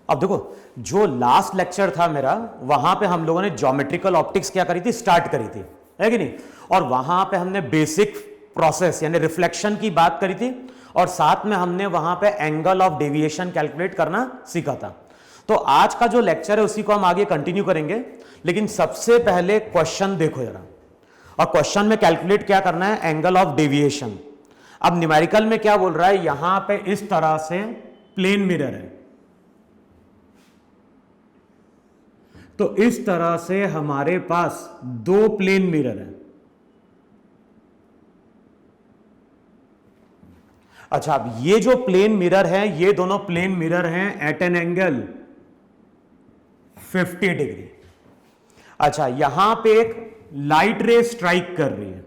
अब देखो, जो लास्ट लेक्चर था मेरा, वहां पे हम लोगों ने ज्योमेट्रिकल ऑप्टिक्स क्या करी थी, स्टार्ट करी थी, है कि नहीं। और वहां पे हमने बेसिक प्रोसेस यानी रिफ्लेक्शन की बात करी थी, और साथ में हमने वहां पे एंगल ऑफ डेविएशन कैलकुलेट करना सीखा था। तो आज का जो लेक्चर है उसी को हम आगे कंटिन्यू करेंगे, लेकिन सबसे पहले क्वेश्चन देखो जरा। और क्वेश्चन में कैलकुलेट क्या करना है, एंगल ऑफ डेविएशन। अब न्यूमेरिकल में क्या बोल रहा है, यहां पे इस तरह से प्लेन मिरर है, तो इस तरह से हमारे पास दो प्लेन मिरर है। अच्छा, अब ये जो प्लेन मिरर है, ये दोनों प्लेन मिरर हैं एट एन एंगल 50 डिग्री। अच्छा, यहां पे एक लाइट रे स्ट्राइक कर रही है,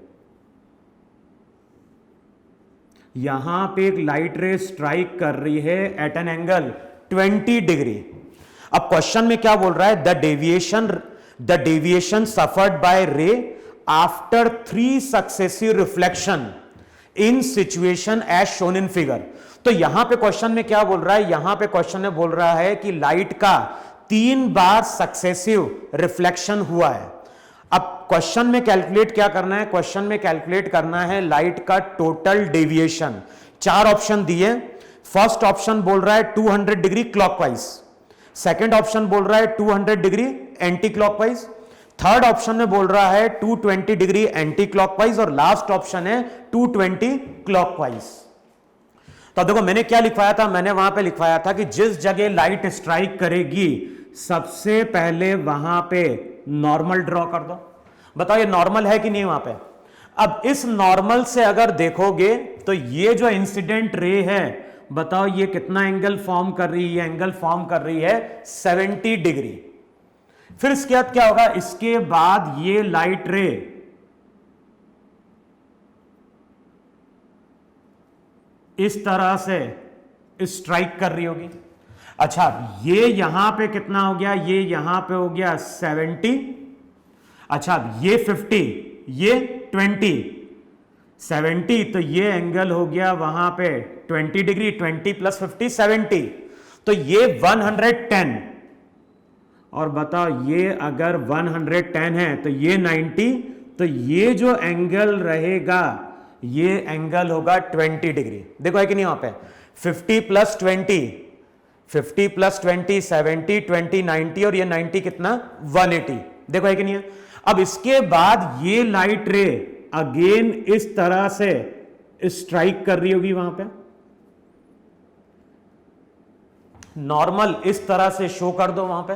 यहां पे एक लाइट रे स्ट्राइक कर रही है एट एन एंगल 20 डिग्री। अब क्वेश्चन में क्या बोल रहा है, the deviation suffered by ray after 3 successive reflection in situation as shown in figure. तो यहां पे क्वेश्चन में क्या बोल रहा है, यहां पे क्वेश्चन में बोल रहा है कि लाइट का 3 बार सक्सेसिव रिफ्लेक्शन हुआ है। अब क्वेश्चन में कैलकुलेट क्या करना है, क्वेश्चन में कैलकुलेट करना है लाइट का टोटल डेविएशन। 4 ऑप्शन दिए। फर्स्ट ऑप्शन बोल रहा है 200 डिग्री क्लॉकवाइज, सेकंड ऑप्शन बोल रहा है 200 degree anti clockwise, third option में बोल रहा है 220 डिग्री एंटी क्लॉकवाइज, और लास्ट ऑप्शन है 220 क्लॉकवाइज। तो देखो मैंने क्या लिखवाया था, मैंने वहां पे लिखवाया था कि जिस जगह लाइट स्ट्राइक करेगी सबसे पहले वहां पे नॉर्मल ड्रॉ कर दो। बताओ ये नॉर्मल है कि नहीं वहां पे। अब इस नॉर्मल से अगर देखोगे तो ये जो इंसिडेंट रे है, बताओ ये कितना एंगल फॉर्म कर रही है, एंगल फॉर्म कर रही है 70 डिग्री। फिर इसके बाद क्या होगा, इसके बाद ये लाइट रे इस तरह से स्ट्राइक कर रही होगी। अच्छा, ये यहां पे कितना हो गया, ये यहां पे हो गया 70। अच्छा, ये 50, ये 20, 70, तो ये एंगल हो गया वहां पे 20 डिग्री, 20 प्लस 50 70, तो ये 110। और बताओ ये अगर 110 है तो ये 90, तो ये जो एंगल रहेगा ये एंगल होगा 20 डिग्री। देखो है कि नहीं वहां पे 50 प्लस 20, 50 प्लस 20 70, 20 90, और ये 90 कितना 180। देखो है कि नहीं है। अब इसके बाद ये लाइट रे अगेन इस तरह से स्ट्राइक कर रही होगी वहां पे, नॉर्मल इस तरह से शो कर दो वहां पे,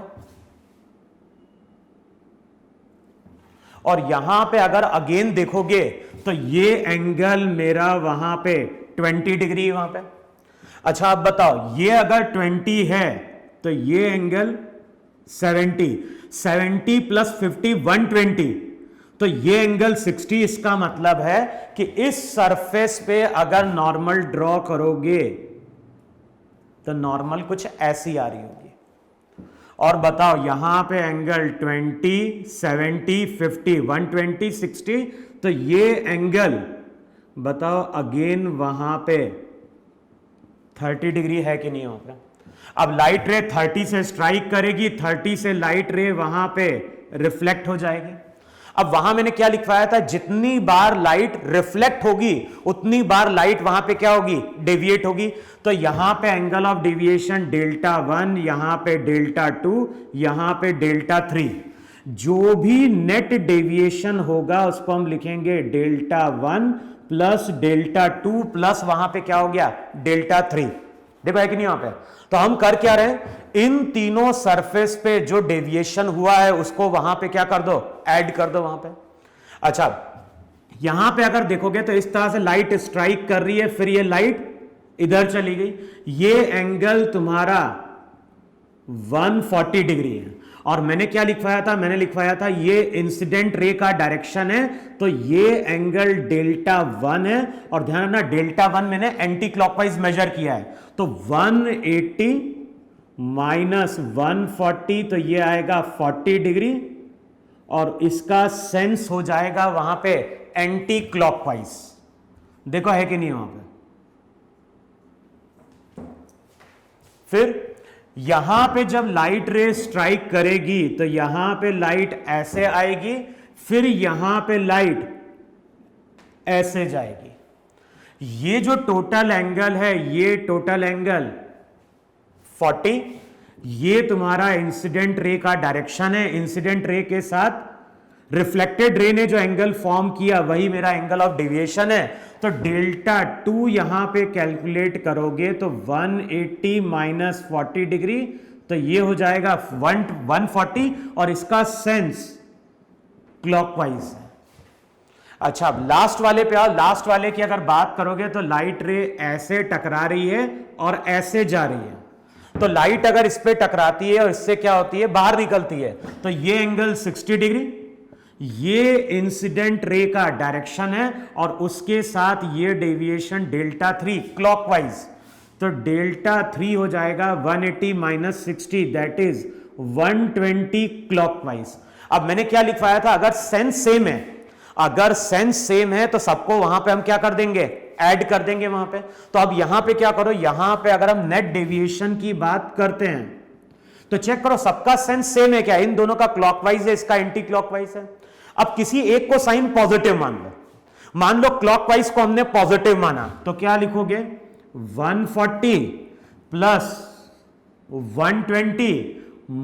और यहां पे अगर अगेन देखोगे तो ये एंगल मेरा वहां पे 20 डिग्री वहां पे। अच्छा, अब बताओ ये अगर 20 है तो ये एंगल 70, 70 प्लस 50 120, तो ये एंगल 60। इसका मतलब है कि इस सरफेस पे अगर नॉर्मल ड्रॉ करोगे तो नॉर्मल कुछ ऐसी आ रही होगी। और बताओ यहां पे एंगल 20 70 50 120 60, तो ये एंगल बताओ अगेन वहां पे 30 डिग्री है कि नहीं वहां पे। अब लाइट रे 30 से स्ट्राइक करेगी, 30 से लाइट रे वहां पे रिफ्लेक्ट हो जाएगी। अब वहां मैंने क्या लिखवाया था, जितनी बार लाइट रिफ्लेक्ट होगी उतनी बार लाइट वहां पे क्या होगी, डेविएट होगी। तो यहां पे एंगल ऑफ डेविएशन डेल्टा 1, यहां पे डेल्टा 2, यहां पे डेल्टा 3। जो भी नेट डेविएशन होगा उसको हम लिखेंगे डेल्टा 1 प्लस डेल्टा 2 प्लस वहां पे क्या हो गया डेल्टा 3। देखो है कि नहीं वहां पे। तो हम कर क्या रहे हैं, इन तीनों सरफेस पे जो डेविएशन हुआ है उसको वहां पे क्या कर दो, ऐड कर दो वहां पे। अच्छा, यहां पे अगर देखोगे तो इस तरह से लाइट स्ट्राइक कर रही है, फिर ये लाइट इधर चली गई, ये एंगल तुम्हारा 140 डिग्री है। और मैंने क्या लिखवाया था, मैंने लिखवाया था ये इंसिडेंट रे का डायरेक्शन है, तो ये एंगल डेल्टा 1 है। और ध्यान रखना डेल्टा 1 मैंने एंटी क्लॉकवाइज मेजर किया है, तो 180 माइनस 140, तो ये आएगा 40 डिग्री, और इसका सेंस हो जाएगा वहां पे एंटी क्लॉकवाइज। देखो है कि नहीं वहां पे। फिर यहां पे जब लाइट रे स्ट्राइक करेगी तो यहां पे लाइट ऐसे आएगी, फिर यहां पे लाइट ऐसे जाएगी। ये जो टोटल एंगल है, ये टोटल एंगल 40, ये तुम्हारा इंसिडेंट रे का डायरेक्शन है। इंसिडेंट रे के साथ रिफ्लेक्टेड रे ने जो एंगल फॉर्म किया वही मेरा एंगल ऑफ डेविएशन है। तो डेल्टा 2 यहां पे कैलकुलेट करोगे तो 180 माइनस 40 डिग्री, तो ये हो जाएगा 140, और इसका सेंस क्लॉकवाइज है। अच्छा, अब लास्ट वाले पे आओ। लास्ट वाले की अगर बात करोगे तो लाइट रे ऐसे टकरा रही है और ऐसे जा रही है। तो लाइट अगर इस पे टकराती है और इससे क्या होती है, बाहर निकलती है, तो ये एंगल 60 डिग्री, ये इंसिडेंट रे का डायरेक्शन है, और उसके साथ ये डेविएशन डेल्टा 3 क्लॉकवाइज। तो डेल्टा 3 हो जाएगा 180 माइनस 60, दैट इज 120 क्लॉकवाइज। अब मैंने क्या लिखवाया था, अगर सेंस सेम है, अगर सेंस सेम है तो सबको वहां पे हम क्या कर देंगे, ऐड कर देंगे वहां पे। तो अब यहां पे क्या करो, यहां पे अगर हम नेट डेविएशन की बात करते हैं तो चेक करो सबका सेंस सेम है क्या, इन दोनों का क्लॉकवाइज है, इसका एंटी क्लॉकवाइज है। अब किसी एक को साइन पॉजिटिव मान लो क्लॉकवाइज को हमने पॉजिटिव माना, तो क्या लिखोगे, 140 प्लस 120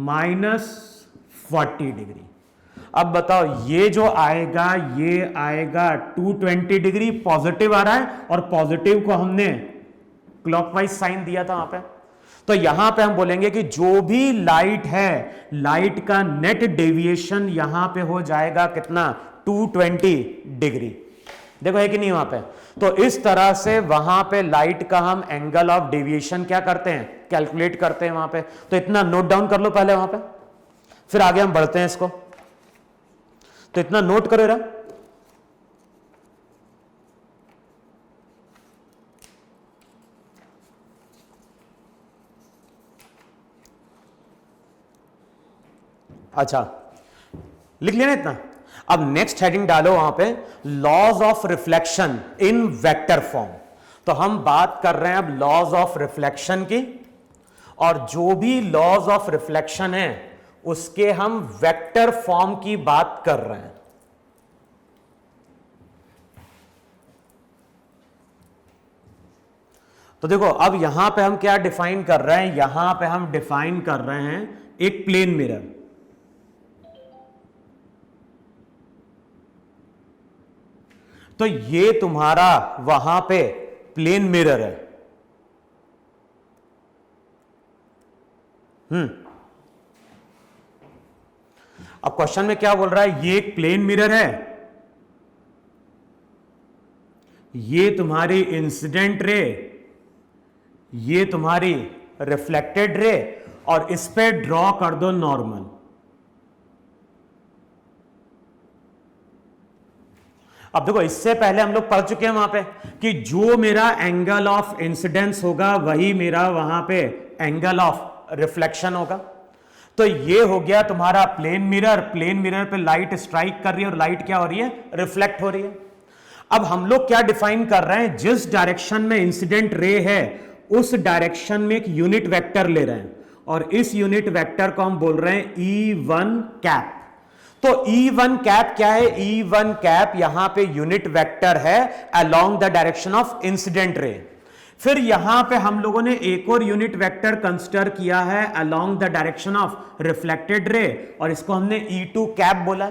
माइनस 40 डिग्री। अब बताओ ये जो आएगा, ये आएगा 220 डिग्री, पॉजिटिव आ रहा है, और पॉजिटिव को हमने क्लॉकवाइज साइन दिया था वहां पे। तो यहां पे हम बोलेंगे कि जो भी लाइट है, लाइट का नेट डेविएशन यहां पे हो जाएगा कितना, 220 डिग्री। देखो है कि नहीं वहां पे। तो इस तरह से वहां पे लाइट का हम एंगल ऑफ डेविएशन क्या करते हैं, कैलकुलेट करते हैं वहां पे। तो इतना नोट डाउन कर लो पहले वहां पे, फिर आगे हम बढ़ते हैं इसको। तो इतना नोट करो रहा। अच्छा, लिख लेना इतना। अब नेक्स्ट हेडिंग डालो वहां पे, laws of reflection in vector form. तो हम बात कर रहे हैं अब लॉज ऑफ रिफ्लेक्शन की, और जो भी लॉज ऑफ रिफ्लेक्शन है उसके हम वेक्टर फॉर्म की बात कर रहे हैं। तो देखो अब यहां पे हम क्या डिफाइन कर रहे हैं, यहां पे हम डिफाइन कर रहे हैं एक प्लेन मिरर। तो ये तुम्हारा वहां पे प्लेन मिरर है। अब क्वेश्चन में क्या बोल रहा है, ये एक प्लेन मिरर है, ये तुम्हारी इंसिडेंट रे, ये तुम्हारी रिफ्लेक्टेड रे, और इस पे ड्रॉ कर दो नॉर्मल। अब देखो इससे पहले हम लोग पढ़ चुके हैं वहां पे कि जो मेरा एंगल ऑफ इंसिडेंस होगा वही मेरा वहां पे एंगल ऑफ रिफ्लेक्शन होगा। तो ये हो गया तुम्हारा प्लेन मिरर। प्लेन मिरर पे लाइट स्ट्राइक कर रही है और लाइट क्या हो रही है, रिफ्लेक्ट हो रही है। अब हम लोग क्या डिफाइन कर रहे हैं, जिस डायरेक्शन में इंसिडेंट रे है उस डायरेक्शन में एक यूनिट वेक्टर ले रहे हैं, और इस यूनिट वेक्टर को हम बोल रहे हैं E1 कैप। तो E1 कैप क्या है, E1 कैप यहां पे यूनिट वेक्टर है along the direction of incident रे। फिर यहां पे हम लोगों ने एक और यूनिट वेक्टर कंसीडर किया है along the direction of reflected ray, और इसको हमने E2 कैप बोला।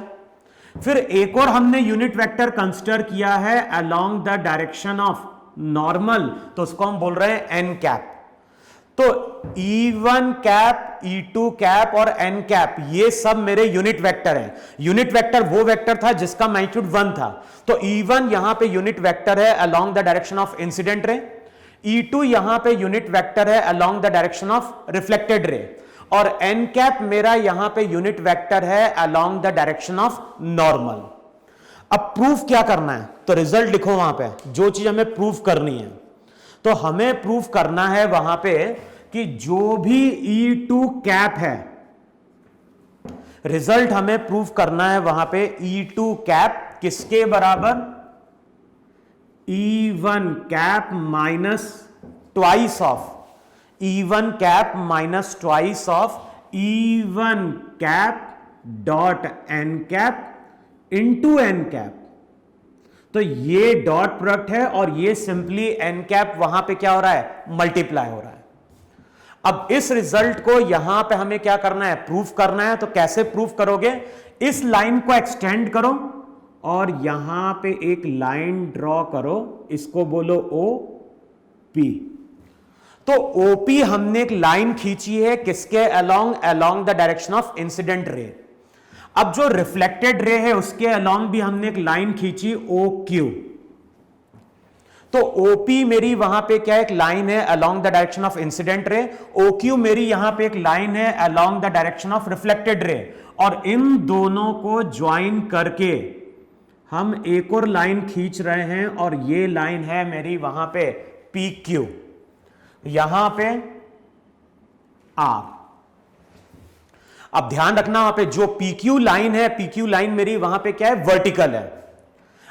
फिर एक और हमने यूनिट वेक्टर कंसीडर किया है along the direction of normal, तो उसको हम बोल रहे हैं N कैप। तो E1 कैप, E2 कैप और N कैप ये सब मेरे यूनिट वेक्टर हैं। यूनिट वेक्टर वो वेक्टर था जिसका मैग्नीट्यूड 1 था, तो E1 यहां पे यूनिट वेक्टर है along the direction of incident रे, E2 यहां पे यूनिट वेक्टर है along the direction of reflected ray, और N कैप मेरा यहां पे यूनिट वेक्टर है along the direction of normal. अब प्रूफ क्या करना है, तो रिजल्ट लिखो वहां पे जो चीज हमें प्रूफ करनी है। तो हमें प्रूफ करना है वहां पे कि जो भी E2 कैप है, रिजल्ट हमें प्रूफ करना है वहां पे E2 कैप किसके बराबर, E1 cap minus twice of E1 cap minus twice of E1 cap dot N cap into N cap. तो ये डॉट प्रोडक्ट है और ये सिंपली एन कैप वहां पे क्या हो रहा है, मल्टीप्लाई हो रहा है। अब इस रिजल्ट को यहां पे हमें क्या करना है, प्रूफ करना है। तो कैसे प्रूफ करोगे, इस लाइन को एक्सटेंड करो और यहां पे एक लाइन ड्रॉ करो, इसको बोलो ओ पी। तो ओपी हमने एक लाइन खींची है किसके along, along the direction of incident रे। अब जो रिफ्लेक्टेड रे है उसके अलोंग भी हमने एक लाइन खींची ओ क्यू। तो ओपी मेरी वहां पे क्या एक लाइन है along the direction of incident ray, O Q मेरी यहां पे एक लाइन है along the direction of reflected ray. और इन दोनों को ज्वाइन करके हम एक और लाइन खींच रहे हैं और ये लाइन है मेरी वहां पे पी क्यू, यहां पे आर। अब ध्यान रखना वहां पे जो PQ लाइन है, PQ लाइन मेरी वहां पे क्या है, वर्टिकल है।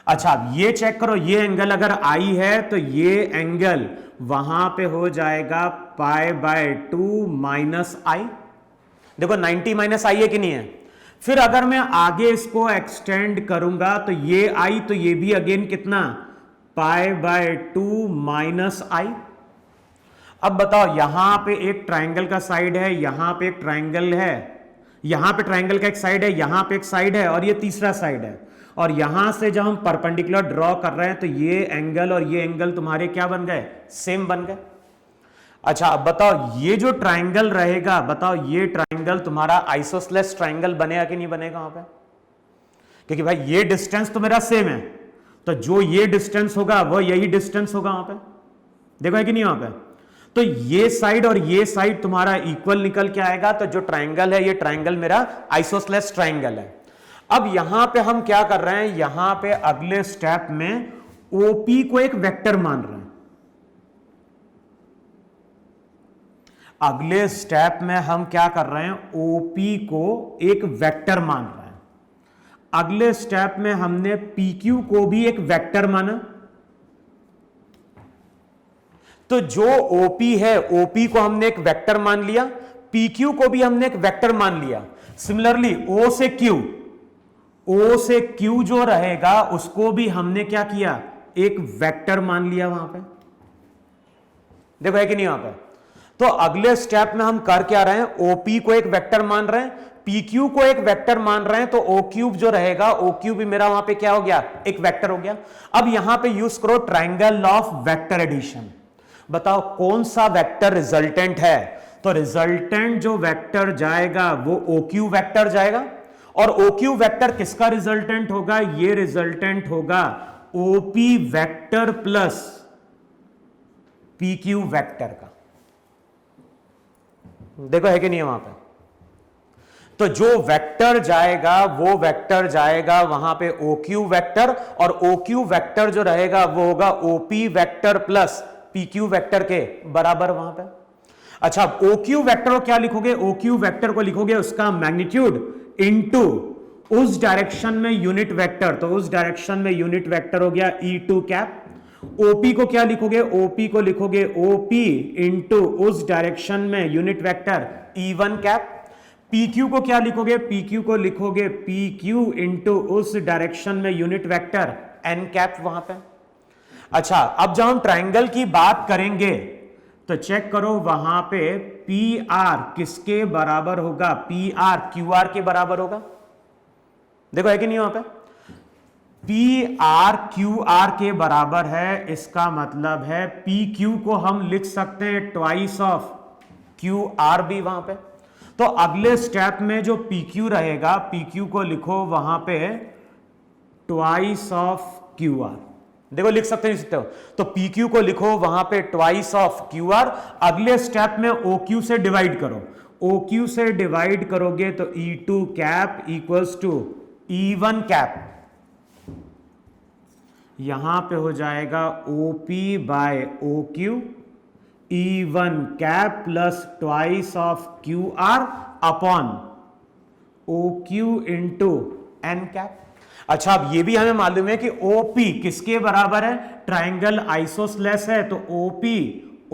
अच्छा अब ये चेक करो, ये एंगल अगर आई है तो ये एंगल वहां पे हो जाएगा पाई बाय 2 माइनस आई। देखो 90 माइनस आई है कि नहीं है। फिर अगर मैं आगे इसको एक्सटेंड करूंगा तो ये आई, तो ये भी अगेन कितना, पाई बाय 2 माइनस आई। अब बताओ यहां पे एक ट्राइंगल का साइड है, यहां पे एक ट्राइंगल है, यहां पे ट्राइंगल का एक साइड है, यहां पे एक साइड है और ये तीसरा साइड है। और यहां से जब हम परपेंडिकुलर ड्रॉ कर रहे हैं तो ये एंगल और ये एंगल तुम्हारे क्या बन गए, सेम बन गए। अच्छा अब बताओ ये जो ट्राइंगल रहेगा, बताओ ये ट्राइंगल तुम्हारा आइसोसेलेस ट्राइंगल बनेगा कि नहीं बनेगा वहां पे, क्योंकि भाई ये डिस्टेंस तो मेरा सेम है, तो जो ये डिस्टेंस होगा वो यही डिस्टेंस होगा वहां पे। देखो है कि नहीं वहां पे। तो ये साइड और ये साइड तुम्हारा इक्वल निकल के आएगा। तो जो ट्राइंगल है ये ट्राइंगल मेरा आइसोसेलेस ट्राइंगल है। अब यहां पे हम क्या कर रहे हैं, यहां पे अगले स्टेप में ओपी को एक वेक्टर मान रहे हैं। अगले स्टेप में हम क्या कर रहे हैं, ओपी को एक वेक्टर मान रहे हैं। अगले स्टेप में हमने पीक्यू को भी एक वेक्टर माना। तो जो ओपी है, ओपी को हमने एक वेक्टर मान लिया, पीक्यू को भी हमने एक वेक्टर मान लिया। सिमिलरली ओ से क्यू, ओ से क्यू जो रहेगा उसको भी हमने क्या किया, एक वेक्टर मान लिया वहां पे। देखो है कि नहीं वहां पे। तो अगले स्टेप में हम कर क्या रहे हैं, ओपी को एक वेक्टर मान रहे हैं, पीक्यू को एक वेक्टर मान रहे हैं। तो ओ क्यूब जो रहेगा, ओ क्यूब भी मेरा वहां पे क्या हो गया, एक वेक्टर हो गया। अब यहां पे यूज करो ट्राइंगल ऑफ वेक्टर एडिशन। बताओ कौन सा वेक्टर रिजल्टेंट है। तो रिजल्टेंट जो वेक्टर जाएगा वो OQ वेक्टर जाएगा। और OQ वेक्टर किसका रिजल्टेंट होगा, ये रिजल्टेंट होगा OP vector plus PQ vector का। देखो है कि नहीं है वहां पे। तो जो वेक्टर जाएगा वो वेक्टर जाएगा वहां पे OQ वेक्टर, और OQ वेक्टर जो रहेगा वो होगा OP vector plus PQ vector के बराबर वहां पे। अच्छा OQ वेक्टर को क्या लिखोगे, OQ वेक्टर को लिखोगे उसका मैग्नीट्यूड इनटू उस डायरेक्शन में यूनिट वेक्टर। तो उस डायरेक्शन में यूनिट वेक्टर हो गया E2 कैप। OP को क्या लिखोगे, OP को लिखोगे OP इनटू उस डायरेक्शन में unit vector E1 cap. PQ को क्या लिखोगे, PQ को लिखोगे PQ इनटू उस डायरेक्शन में यूनिट वेक्टर N कैप वहां पे। अच्छा अब जब हम ट्राइंगल की बात करेंगे तो चेक करो वहां पे PR किसके बराबर होगा, PR QR के बराबर होगा। देखो है कि नहीं वहां पे। PR QR के बराबर है, इसका मतलब है PQ को हम लिख सकते हैं ट्वाइस ऑफ QR भी वहां पे। तो अगले स्टेप में जो PQ रहेगा, PQ को लिखो वहां पे ट्वाइस ऑफ QR। देखो लिख सकते नहीं सकते हो। तो PQ को लिखो वहां पे ट्वाइस ऑफ QR। अगले स्टेप में OQ से डिवाइड करो, OQ से डिवाइड करोगे तो E2 cap equals to E1 cap. यहां पे हो जाएगा OP by OQ E1 cap plus twice of QR upon OQ into N cap. अच्छा अब ये भी हमें मालूम है कि OP किसके बराबर है, ट्राइंगल आइसोसेलेस है तो OP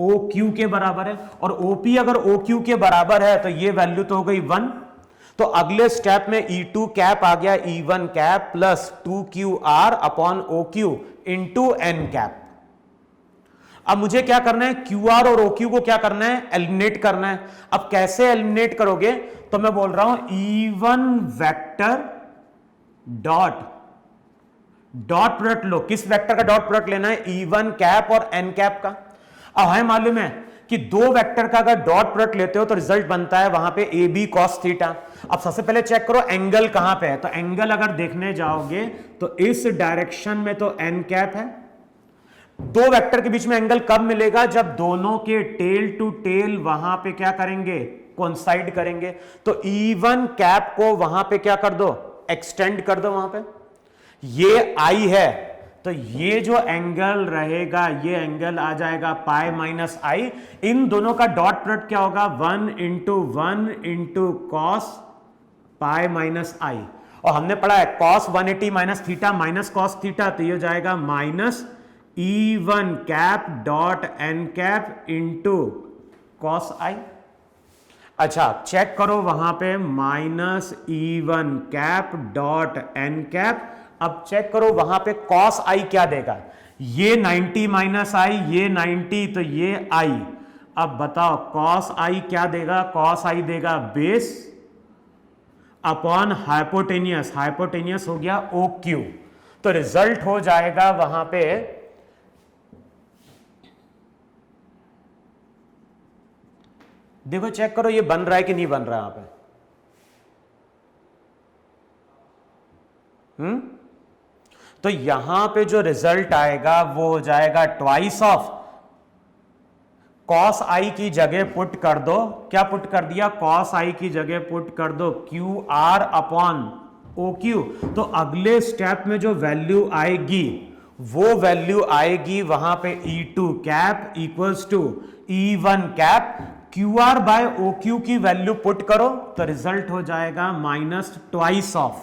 ओ क्यू के बराबर है, और ओपी अगर ओ क्यू के बराबर है तो ये वैल्यू तो हो गई 1। तो अगले स्टेप में E2 कैप आ गया E1 cap plus 2QR upon O Q into N cap. अब मुझे क्या करना है, QR और OQ को क्या करना है, एलिमिनेट करना है। अब कैसे एलिमिनेट करोगे, तो मैं बोल रहा हूं E1 वेक्टर डॉट प्रोडक्ट लो। किस वेक्टर का डॉट प्रोडक्ट लेना है, E1 कैप और N कैप का। अब हमें मालूम है कि दो वेक्टर का अगर डॉट प्रोडक्ट लेते हो तो रिजल्ट बनता है वहां पे ए बी कॉस थीटा। अब सबसे पहले चेक करो एंगल कहां पे है, तो एंगल अगर देखने जाओगे तो इस डायरेक्शन में तो एन कैप है। दो वेक्टर के बीच में एंगल कब मिलेगा, जब दोनों के टेल टू टेल वहां पे क्या करेंगे, कोइंसाइड करेंगे। तो E1 कैप को वहां पे क्या कर दो, एक्सटेंड कर दो वहां पे। ये I है तो ये जो एंगल रहेगा ये एंगल आ जाएगा पाई माइनस आई। इन दोनों का डॉट प्रोडक्ट क्या होगा, 1 into cos pi minus i. और हमने पढ़ा है cos 180 minus theta minus cos theta, तो ये हो जाएगा minus E1 cap dot N cap into cos i. अच्छा चेक करो वहां पे minus E1 cap dot N cap. अब चेक करो वहां पे कॉस आई क्या देगा, ये 90 माइनस आई, ये 90, तो ये आई। अब बताओ कॉस आई क्या देगा, कॉस आई देगा बेस अपॉन हाइपोटेनियस, हाइपोटेनियस हो गया ओ क्यू। तो रिजल्ट हो जाएगा वहां पे देखो, चेक करो ये बन रहा है कि नहीं बन रहा है यहां पे। तो यहां पे जो रिजल्ट आएगा वो हो जाएगा ट्वाइस ऑफ कॉस आई की जगह पुट कर दो, क्या पुट कर दिया, कॉस आई की जगह पुट कर दो Q R upon O Q. तो अगले स्टेप में जो वैल्यू आएगी वो वैल्यू आएगी वहां पे E2 cap equals to E1 cap. Q R by O Q की वैल्यू पुट करो तो रिजल्ट हो जाएगा minus twice of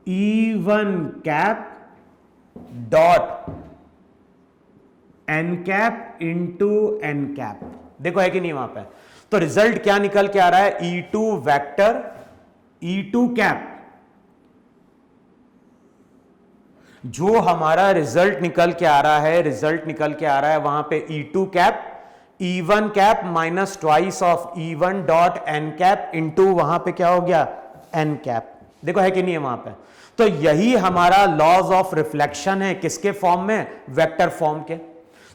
E1 cap dot N cap into N cap. देखो है कि नहीं वहां पे। तो रिजल्ट क्या निकल के आ रहा है, E2 वेक्टर E2 कैप, जो हमारा रिजल्ट निकल के आ रहा है, रिजल्ट निकल के आ रहा है वहां पे E2 cap E1 cap minus twice of E1 dot N cap into वहां पे क्या हो गया एन कैप। देखो है कि नहीं है वहां पे। तो यही हमारा लॉज ऑफ रिफ्लेक्शन है, किसके फॉर्म में, वेक्टर फॉर्म के।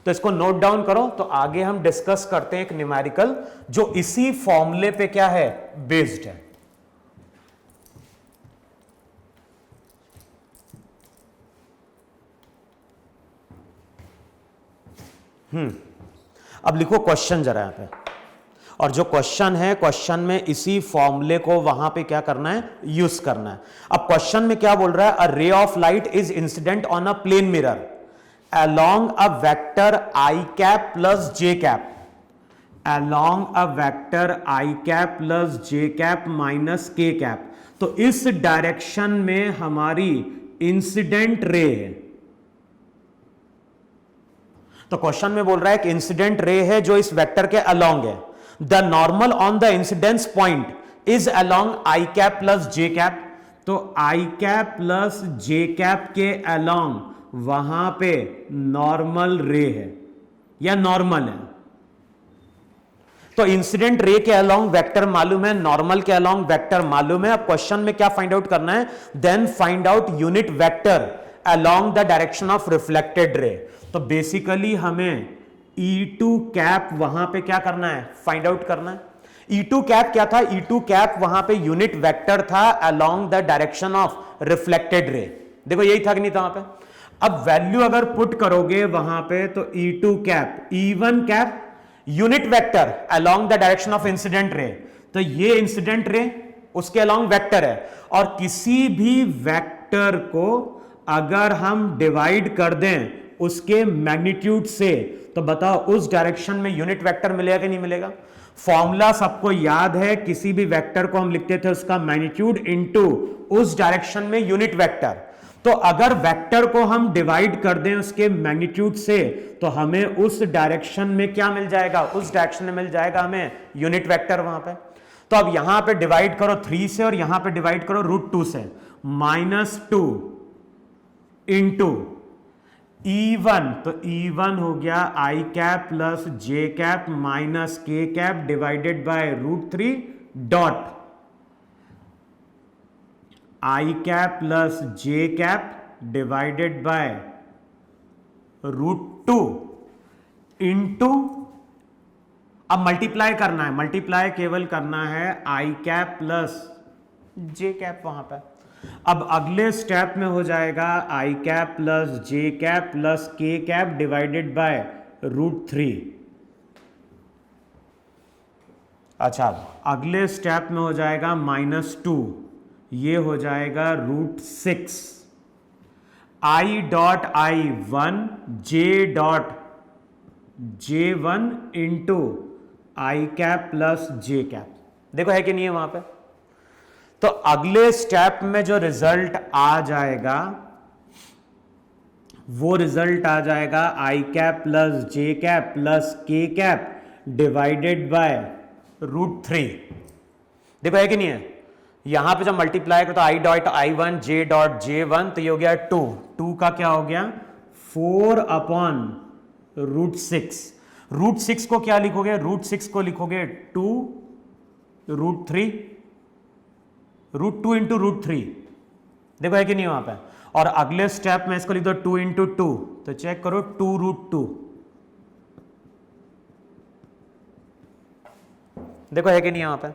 तो इसको नोट डाउन करो, तो आगे हम डिस्कस करते हैं एक न्यूमेरिकल जो इसी फॉर्मूले पे क्या है, बेस्ड है। अब लिखो क्वेश्चन जरा यहां पे, और जो क्वेश्चन है क्वेश्चन में इसी फॉर्मूले को वहां पे क्या करना है, यूज करना है। अब क्वेश्चन में क्या बोल रहा है, a ray of light is incident on a plane mirror along a vector I cap plus j cap, along a vector I cap plus j cap minus k cap। तो इस डायरेक्शन में हमारी incident ray है। तो question में बोल रहा है कि इंसिडेंट रे है जो इस वेक्टर के अलोंग है। The normal on the incidence point is along I cap plus j cap. तो I cap plus j cap के अलोंग वहां पे नॉर्मल रे है या नॉर्मल है। तो इंसिडेंट रे के अलोंग वेक्टर मालूम है, नॉर्मल के अलोंग वेक्टर मालूम है। अब क्वेश्चन में क्या फाइंड आउट करना है, then find out unit vector along the direction of reflected ray. तो बेसिकली हमें E2 कैप वहां पे क्या करना है, फाइंड आउट करना है। E2 कैप क्या था, E2 कैप वहां पे यूनिट वेक्टर था along the direction of reflected रे। देखो यही था कि नहीं था वहां पे। अब वैल्यू अगर पुट करोगे वहां पे तो E2 cap E1 cap unit vector along the direction of incident रे। तो ये इंसिडेंट रे उसके अलोंग वेक्टर है, और किसी भी वेक्टर को अगर हम डिवाइड कर दें उसके मैग्नीट्यूड से तो बताओ उस डायरेक्शन में यूनिट वेक्टर मिलेगा कि नहीं मिलेगा। फॉर्मूला सबको याद है, किसी भी वेक्टर को हम लिखते थे उसका मैग्नीट्यूड इनटू उस डायरेक्शन में यूनिट वेक्टर। तो अगर वेक्टर को हम डिवाइड कर दें उसके मैग्नीट्यूड से, तो हमें उस डायरेक्शन में क्या मिल जाएगा, उस डायरेक्शन में मिल जाएगा हमें यूनिट वेक्टर वहां पे। तो अब यहां पे डिवाइड करो 3 से और यहां पे डिवाइड करो √2 से, -2 इंटू E1, तो E1 हो गया आई cap plus j cap minus k cap divided by √3 dot I cap plus j cap divided by √2 into, अब मल्टीप्लाई करना है, मल्टीप्लाई केवल करना है आई कैप प्लस जे कैप वहां पर। अब अगले स्टेप में हो जाएगा आई cap plus j cap plus के कैप डिवाइडेड बाय √3। अच्छा, अगले स्टेप में हो जाएगा -2, ये हो जाएगा √6 आई dot I1 J dot J1 into आई कैप प्लस जे कैप। देखो है कि नहीं है वहां पे। तो अगले स्टेप में जो रिजल्ट आ जाएगा वो रिजल्ट आ जाएगा आई cap plus j cap plus के कैप डिवाइडेड बाय √3। देखो है कि नहीं है, यहां पे जब मल्टीप्लाई करो तो आई dot I1 J dot J1, तो ये हो गया 2 का क्या हो गया 4 अपॉन √6। √6 को क्या लिखोगे, √6 को लिखोगे 2 √3, √2 इंटू √3। देखो है कि नहीं वहां पे। और अगले स्टेप में इसको लिख दो 2 इंटू 2, तो चेक करो 2 √2। देखो है कि नहीं यहां पे।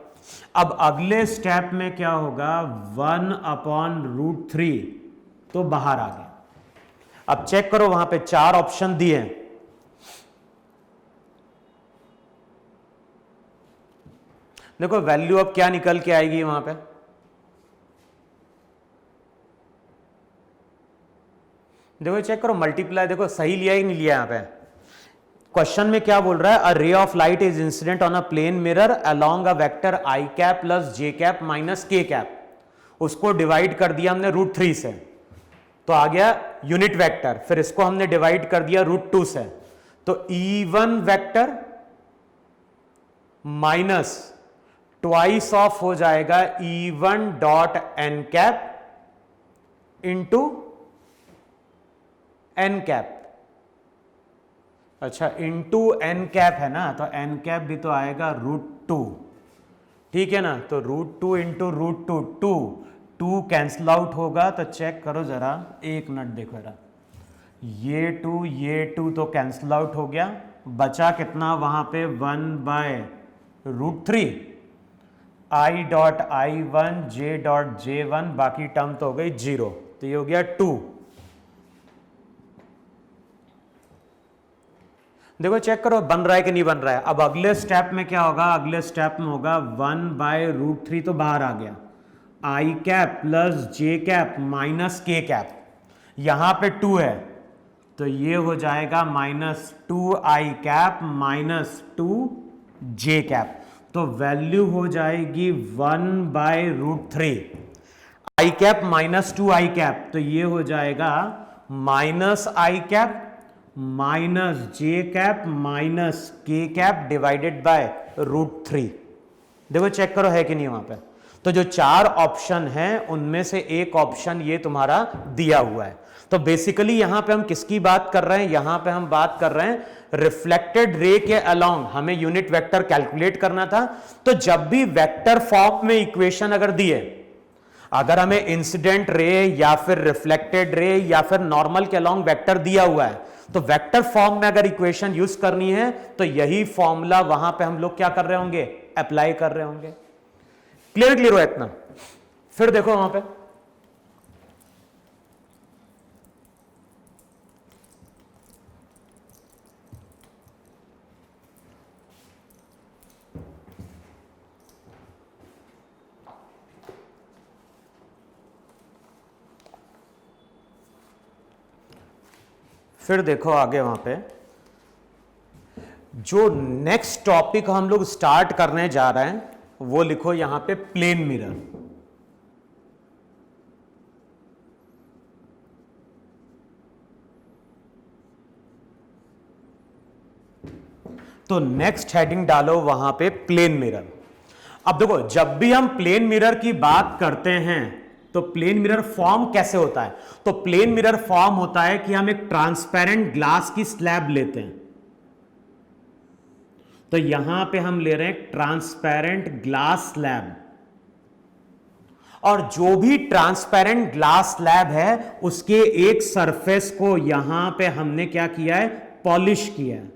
अब अगले स्टेप में क्या होगा 1 अपॉन √3, तो बाहर आ गया। अब चेक करो वहां पे 4 ऑप्शन दिए हैं। देखो वैल्यू अब क्या निकल के आएगी वहां पे, देखो चेक करो मल्टीप्लाई, देखो सही लिया ही नहीं लिया यहां पे। क्वेश्चन में क्या बोल रहा है, a ray of light is incident on a plane mirror along a vector i cap plus j cap minus k cap. उसको डिवाइड कर दिया हमने √3 से, तो आ गया यूनिट वेक्टर। फिर इसको हमने डिवाइड कर दिया √2 से, तो E1 vector minus twice of हो जाएगा E1 dot N cap into N cap. अच्छा, इंटू एन कैप है ना, तो एन कैप भी तो आएगा √2, ठीक है ना। तो √2 इंटू √2, 2 कैंसल आउट होगा। तो चेक करो जरा, एक मिनट देखो जरा, ये 2 तो कैंसल आउट हो गया, बचा कितना वहां पे 1 by √3 I dot I1 J dot J1, बाकी टर्म तो हो गई 0, तो ये हो गया 2। देखो चेक करो बन रहा है कि नहीं बन रहा है। अब अगले स्टेप में क्या होगा, अगले स्टेप में होगा 1 बाय √3, तो बाहर आ गया आई cap plus j cap minus k cap. यहां पे 2 है, तो ये हो जाएगा -2 आई कैप माइनस 2 जे कैप। तो वैल्यू हो जाएगी 1 by √3 I cap -2 I cap, तो ये हो जाएगा minus I cap minus J cap minus k cap divided by √3। देखो चेक करो है कि नहीं वहां पे। तो जो 4 ऑप्शन हैं उनमें से एक ऑप्शन ये तुम्हारा दिया हुआ है। तो बेसिकली यहां पे हम किसकी बात कर रहे हैं, यहां पे हम बात कर रहे हैं रिफ्लेक्टेड रे के अलोंग हमें यूनिट वेक्टर कैलकुलेट करना था। तो जब भी वेक्टर फॉर्म में इक्वेशन अगर दिए, अगर हमें इंसिडेंट रे या फिर रिफ्लेक्टेड रे या फिर नॉर्मल के अलोंग वेक्टर दिया हुआ है, तो वेक्टर फॉर्म में अगर इक्वेशन यूज करनी है तो यही फॉर्मूला वहां पे हम लोग क्या कर रहे होंगे, अप्लाई कर रहे होंगे। क्लियर हो इतना। फिर देखो वहां पे फिर देखो आगे वहां पे जो नेक्स्ट टॉपिक हम लोग स्टार्ट करने जा रहे हैं वो लिखो यहां पे प्लेन मिरर। तो नेक्स्ट हेडिंग डालो वहां पे प्लेन मिरर। अब देखो, जब भी हम प्लेन मिरर की बात करते हैं तो प्लेन मिरर फॉर्म कैसे होता है? तो प्लेन मिरर फॉर्म होता है कि हम एक ट्रांसपेरेंट ग्लास की स्लैब लेते हैं। तो यहां पे हम ले रहे हैं ट्रांसपेरेंट ग्लास स्लैब, और जो भी ट्रांसपेरेंट ग्लास स्लैब है उसके एक सरफेस को यहां पे हमने क्या किया है? पॉलिश किया है।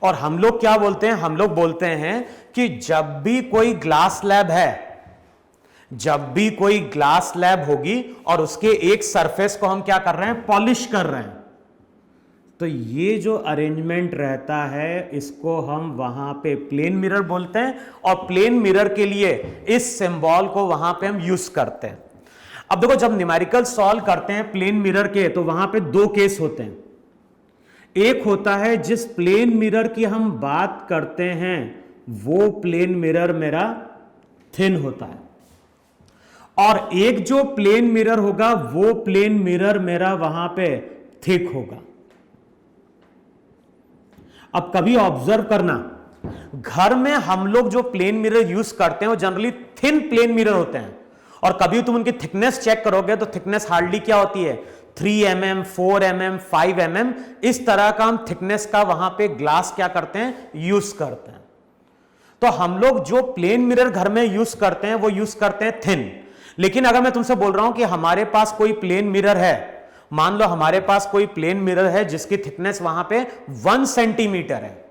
और हम लोग क्या बोलते हैं? हम लोग बोलते हैं कि जब भी कोई ग्लास स्लैब है, जब भी कोई ग्लास स्लैब होगी और उसके एक सरफेस को हम क्या कर रहे हैं? पॉलिश कर रहे हैं, तो ये जो अरेंजमेंट रहता है इसको हम वहां पे प्लेन मिरर बोलते हैं। और प्लेन मिरर के लिए इस सिंबल को वहां पे हम यूज करते हैं। अब देखो, जब न्यूमेरिकल सॉल्व करते हैं प्लेन मिरर के, तो वहां पे दो केस होते हैं। एक होता है जिस प्लेन मिरर की हम बात करते हैं वो प्लेन मिरर मेरा थिन होता है, और एक जो प्लेन मिरर होगा वो प्लेन मिरर मेरा वहां पे थिक होगा। अब कभी ऑब्जर्व करना, घर में हम लोग जो प्लेन मिरर यूज करते हैं वो जनरली थिन प्लेन मिरर होते हैं, और कभी तुम उनकी थिकनेस चेक करोगे तो थिकनेस हार्डली क्या होती है? 3 mm, 4 mm, 5 mm, इस तरह का हम थिकनेस का वहां पे ग्लास क्या करते हैं? यूज करते हैं। तो हम लोग जो प्लेन मिरर घर में यूज करते हैं वो यूज करते हैं थिन। लेकिन अगर मैं तुमसे बोल रहा हूं कि हमारे पास कोई प्लेन मिरर है, मान लो हमारे पास कोई प्लेन मिरर है जिसकी थिकनेस वहां पे 1 सेंटीमीटर है।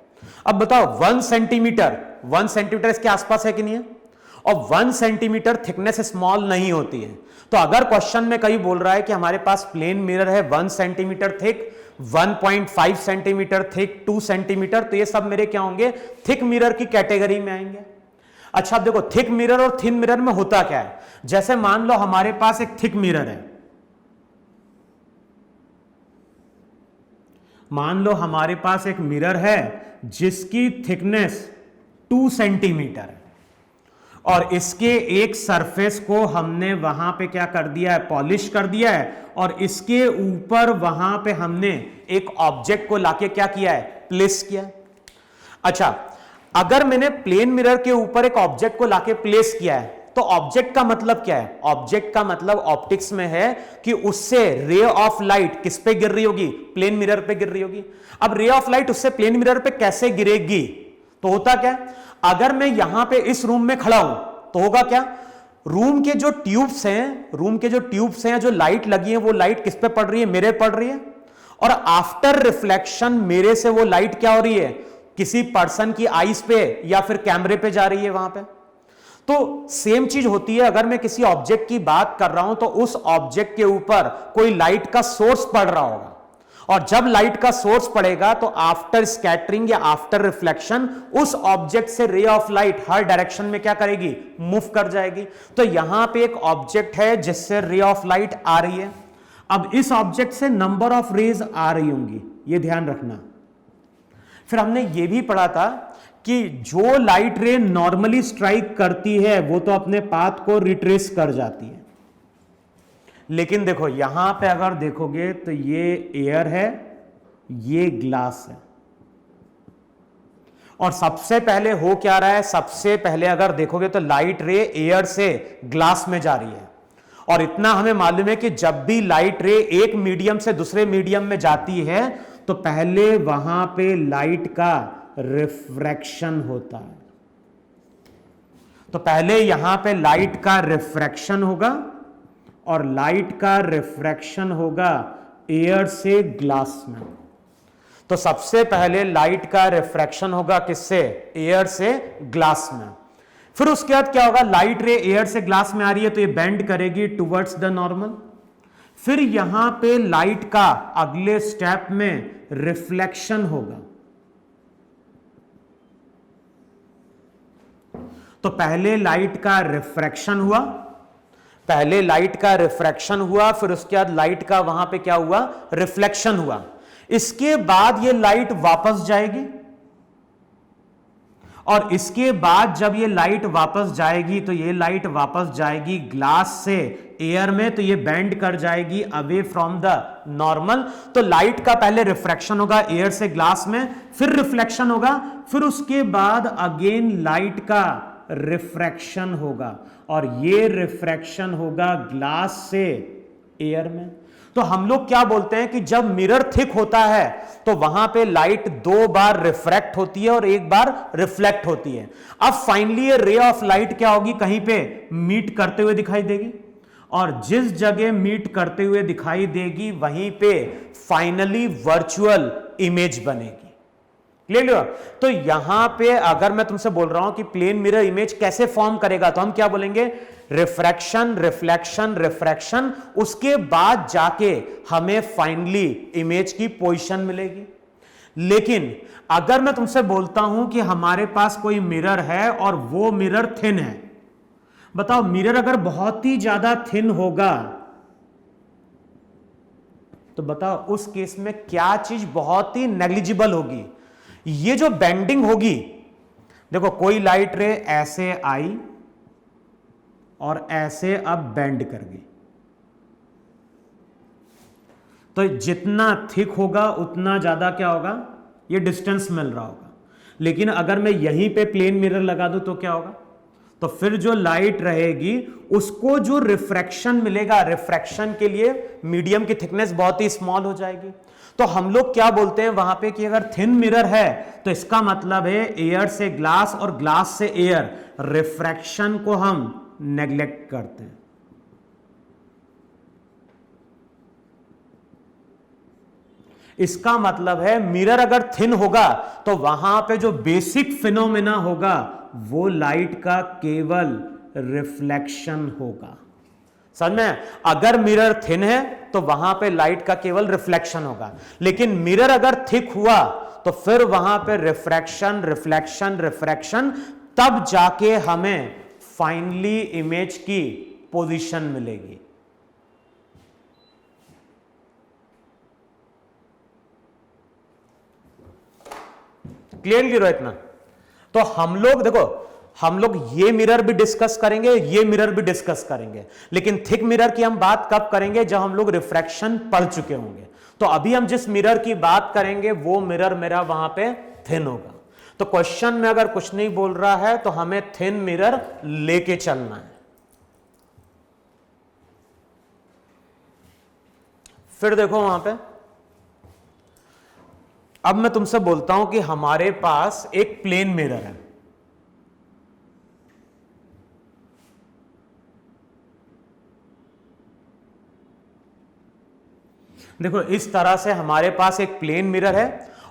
अब बताओ, 1 सेंटीमीटर इसके आसपास है कि नहीं है? और 1 सेंटीमीटर थिकनेस स्मॉल नहीं होती है। तो अगर क्वेश्चन में कहीं बोल रहा है कि हमारे पास प्लेन मिरर है 1 centimetre thick, 1.5 centimetre thick, 2 centimetre, तो ये सब मेरे क्या होंगे? थिक मिरर की कैटेगरी में आएंगे। अच्छा, अब देखो, थिक मिरर और थिन मिरर में होता क्या है? जैसे मान लो हमारे पास एक थिक मिरर है, मान लो हमारे पास एक मिरर है जिसकी थिकनेस 2 सेंटीमीटर है, और इसके एक सरफेस को हमने वहां पे क्या कर दिया है? पॉलिश कर दिया है, और इसके ऊपर वहां पे हमने एक ऑब्जेक्ट को लाके क्या किया है? प्लेस किया। अच्छा, अगर मैंने प्लेन मिरर के ऊपर एक ऑब्जेक्ट को लाके प्लेस किया है, तो ऑब्जेक्ट का मतलब क्या है? ऑब्जेक्ट का मतलब ऑप्टिक्स में है कि उससे रे ऑफ लाइट किस पे गिर रही होगी? प्लेन मिरर पे गिर रही होगी। अब रे ऑफ लाइट उससे प्लेन मिरर पे कैसे गिरेगी? तो होता क्या, अगर मैं यहां पे इस रूम में खड़ा हूं तो होगा क्या? रूम के जो ट्यूब्स हैं, जो लाइट लगी है, वो लाइट किस पे पड़ रही है? मेरे पड़ रही है। और आफ्टर रिफ्लेक्शन मेरे से वो लाइट क्या हो रही है? किसी पर्सन की आईज पे या फिर कैमरे पे जा रही है वहां पे। तो सेम चीज होती है, अगर मैं किसी ऑब्जेक्ट की बात कर रहा हूं तो उस ऑब्जेक्ट के ऊपर कोई लाइट का सोर्स पड़ रहा होगा, और जब लाइट का सोर्स पड़ेगा तो आफ्टर स्कैटरिंग या आफ्टर रिफ्लेक्शन उस ऑब्जेक्ट से रे ऑफ लाइट हर डायरेक्शन में क्या करेगी? मूव कर जाएगी। तो यहां पे एक ऑब्जेक्ट है जिससे रे ऑफ लाइट आ रही है। अब इस ऑब्जेक्ट से नंबर ऑफ रेज आ रही होंगी, ये ध्यान रखना। फिर हमने ये भी पढ़ा था कि जो लाइट रे नॉर्मली स्ट्राइक करती है वो तो अपने पाथ को रिट्रेस कर जाती है, लेकिन देखो यहां पे अगर देखोगे तो ये एयर है, ये ग्लास है, और सबसे पहले हो क्या रहा है? सबसे पहले अगर देखोगे तो लाइट रे एयर से ग्लास में जा रही है, और इतना हमें मालूम है कि जब भी लाइट रे एक मीडियम से दूसरे मीडियम में जाती है तो पहले वहां पे लाइट का रिफ्रैक्शन होता है। तो पहले यहां पे लाइट का रिफ्रैक्शन होगा, और लाइट का रिफ्रैक्शन होगा एयर से ग्लास में। तो सबसे पहले लाइट का रिफ्रैक्शन होगा किससे? एयर से ग्लास में। फिर उसके बाद क्या होगा? लाइट रे एयर से ग्लास में आ रही है तो ये बेंड करेगी टुवर्ड्स द नॉर्मल। फिर यहां पे लाइट का अगले स्टेप में रिफ्लेक्शन होगा। तो पहले लाइट का रिफ्रैक्शन हुआ, फिर उसके बाद लाइट का वहां पे क्या हुआ? रिफ्लेक्शन हुआ। इसके बाद ये लाइट वापस जाएगी, और इसके बाद जब ये लाइट वापस जाएगी तो ये लाइट वापस जाएगी ग्लास से एयर में, तो ये बेंड कर जाएगी अवे फ्रॉम द नॉर्मल। तो लाइट का पहले रिफ्रैक्शन होगा एयर से ग्लास में, फिर रिफ्लेक्शन होगा, फिर उसके बाद अगेन लाइट का रिफ्रैक्शन होगा, और ये रिफ्रैक्शन होगा ग्लास से एयर में। तो हम लोग क्या बोलते हैं कि जब मिरर थिक होता है तो वहां पे लाइट 2 बार रिफ्रैक्ट होती है और 1 बार रिफ्लेक्ट होती है। अब फाइनली ये रे ऑफ लाइट क्या होगी, कहीं पे मीट करते हुए दिखाई देगी, और जिस जगह मीट करते हुए दिखाई देगी वहीं पे फाइनली वर्चुअल इमेज बनेगी। क्लियर? तो यहां पे अगर मैं तुमसे बोल रहा हूं कि प्लेन मिरर इमेज कैसे फॉर्म करेगा, तो हम क्या बोलेंगे, रिफ्रैक्शन, रिफ्लेक्शन, रिफ्रैक्शन, उसके बाद जाके हमें फाइनली इमेज की पोजीशन मिलेगी। लेकिन अगर मैं तुमसे बोलता हूं कि हमारे पास कोई मिरर है और वो मिरर थिन है, बताओ मिरर अगर बहुत ही ज्यादा थिन होगा तो बताओ उस केस में क्या चीज बहुत ही नेग्लिजिबल होगी, ये जो बेंडिंग होगी। देखो कोई लाइट रे ऐसे आई और ऐसे अब बेंड कर गई, तो जितना थिक होगा उतना ज्यादा क्या होगा, ये डिस्टेंस मिल रहा होगा। लेकिन अगर मैं यहीं पे प्लेन मिरर लगा दूं तो क्या होगा, तो फिर जो लाइट रहेगी उसको जो रिफ्रैक्शन मिलेगा, रिफ्रैक्शन के लिए मीडियम की थिकनेस बहुत ही स्मॉल हो जाएगी। तो हम लोग क्या बोलते हैं वहां पे कि अगर थिन मिरर है तो इसका मतलब है एयर से ग्लास और ग्लास से एयर, रिफ्रैक्शन को हम नेग्लेक्ट करते हैं। इसका मतलब है मिरर अगर थिन होगा तो वहां पे जो बेसिक फिनोमेना होगा वो लाइट का केवल रिफ्लेक्शन होगा। समझ में? अगर मिरर थिन है तो वहां पे लाइट का केवल रिफ्लेक्शन होगा, लेकिन मिरर अगर थिक हुआ तो फिर वहां पे रिफ्रैक्शन, रिफ्लेक्शन, रिफ्रैक्शन, तब जाके हमें फाइनली इमेज की पोजीशन मिलेगी। क्लियरली रो इतना? तो हम लोग देखो, हम लोग ये मिरर भी डिस्कस करेंगे, ये मिरर भी डिस्कस करेंगे, लेकिन थिक मिरर की हम बात कब करेंगे, जब हम लोग रिफ्रैक्शन पढ़ चुके होंगे। तो अभी हम जिस मिरर की बात करेंगे वो मिरर मेरा वहां पे थिन होगा। तो क्वेश्चन में अगर कुछ नहीं बोल रहा है तो हमें थिन मिरर लेके चलना है। फिर देखो वहां पे, अब मैं तुमसे बोलता हूं कि हमारे पास एक प्लेन मिरर है, देखो इस तरह से हमारे पास एक प्लेन मिरर है,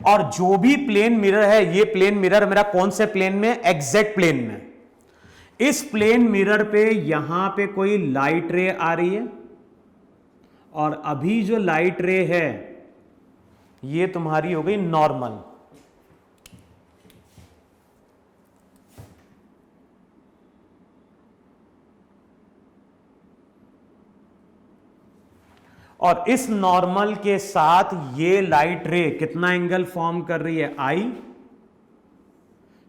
और जो भी प्लेन मिरर है, ये प्लेन मिरर मेरा कौन से प्लेन में, एग्जैक्ट प्लेन में। इस प्लेन मिरर पे यहां पे कोई लाइट रे आ रही है, और अभी जो लाइट रे है ये तुम्हारी हो गई नॉर्मल। और इस नॉर्मल के साथ ये लाइट रे कितना एंगल फॉर्म कर रही है, आई।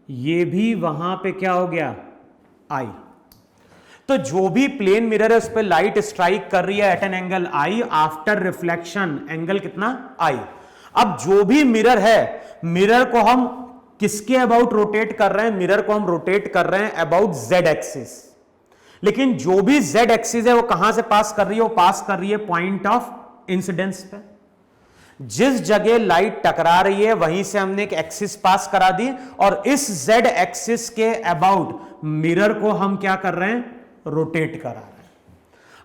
ये भी वहां पे क्या हो गया, आई। तो जो भी प्लेन मिरर है उस पर लाइट स्ट्राइक कर रही है at an angle I, after reflection angle कितना, आई। अब जो भी मिरर है, मिरर को हम किसके अबाउट रोटेट कर रहे हैं, मिरर को हम रोटेट कर रहे हैं अबाउट जेड एक्सिस। लेकिन जो भी जेड एक्सिस है वो कहां से पास कर रही है, वो पास कर रही है पॉइंट ऑफ इंसिडेंस पे। जिस जगह लाइट टकरा रही है वहीं से हमने एक एक्सिस पास करा दी, और इस जेड एक्सिस के अबाउट मिरर को हम क्या कर रहे हैं, रोटेट करा रहे हैं।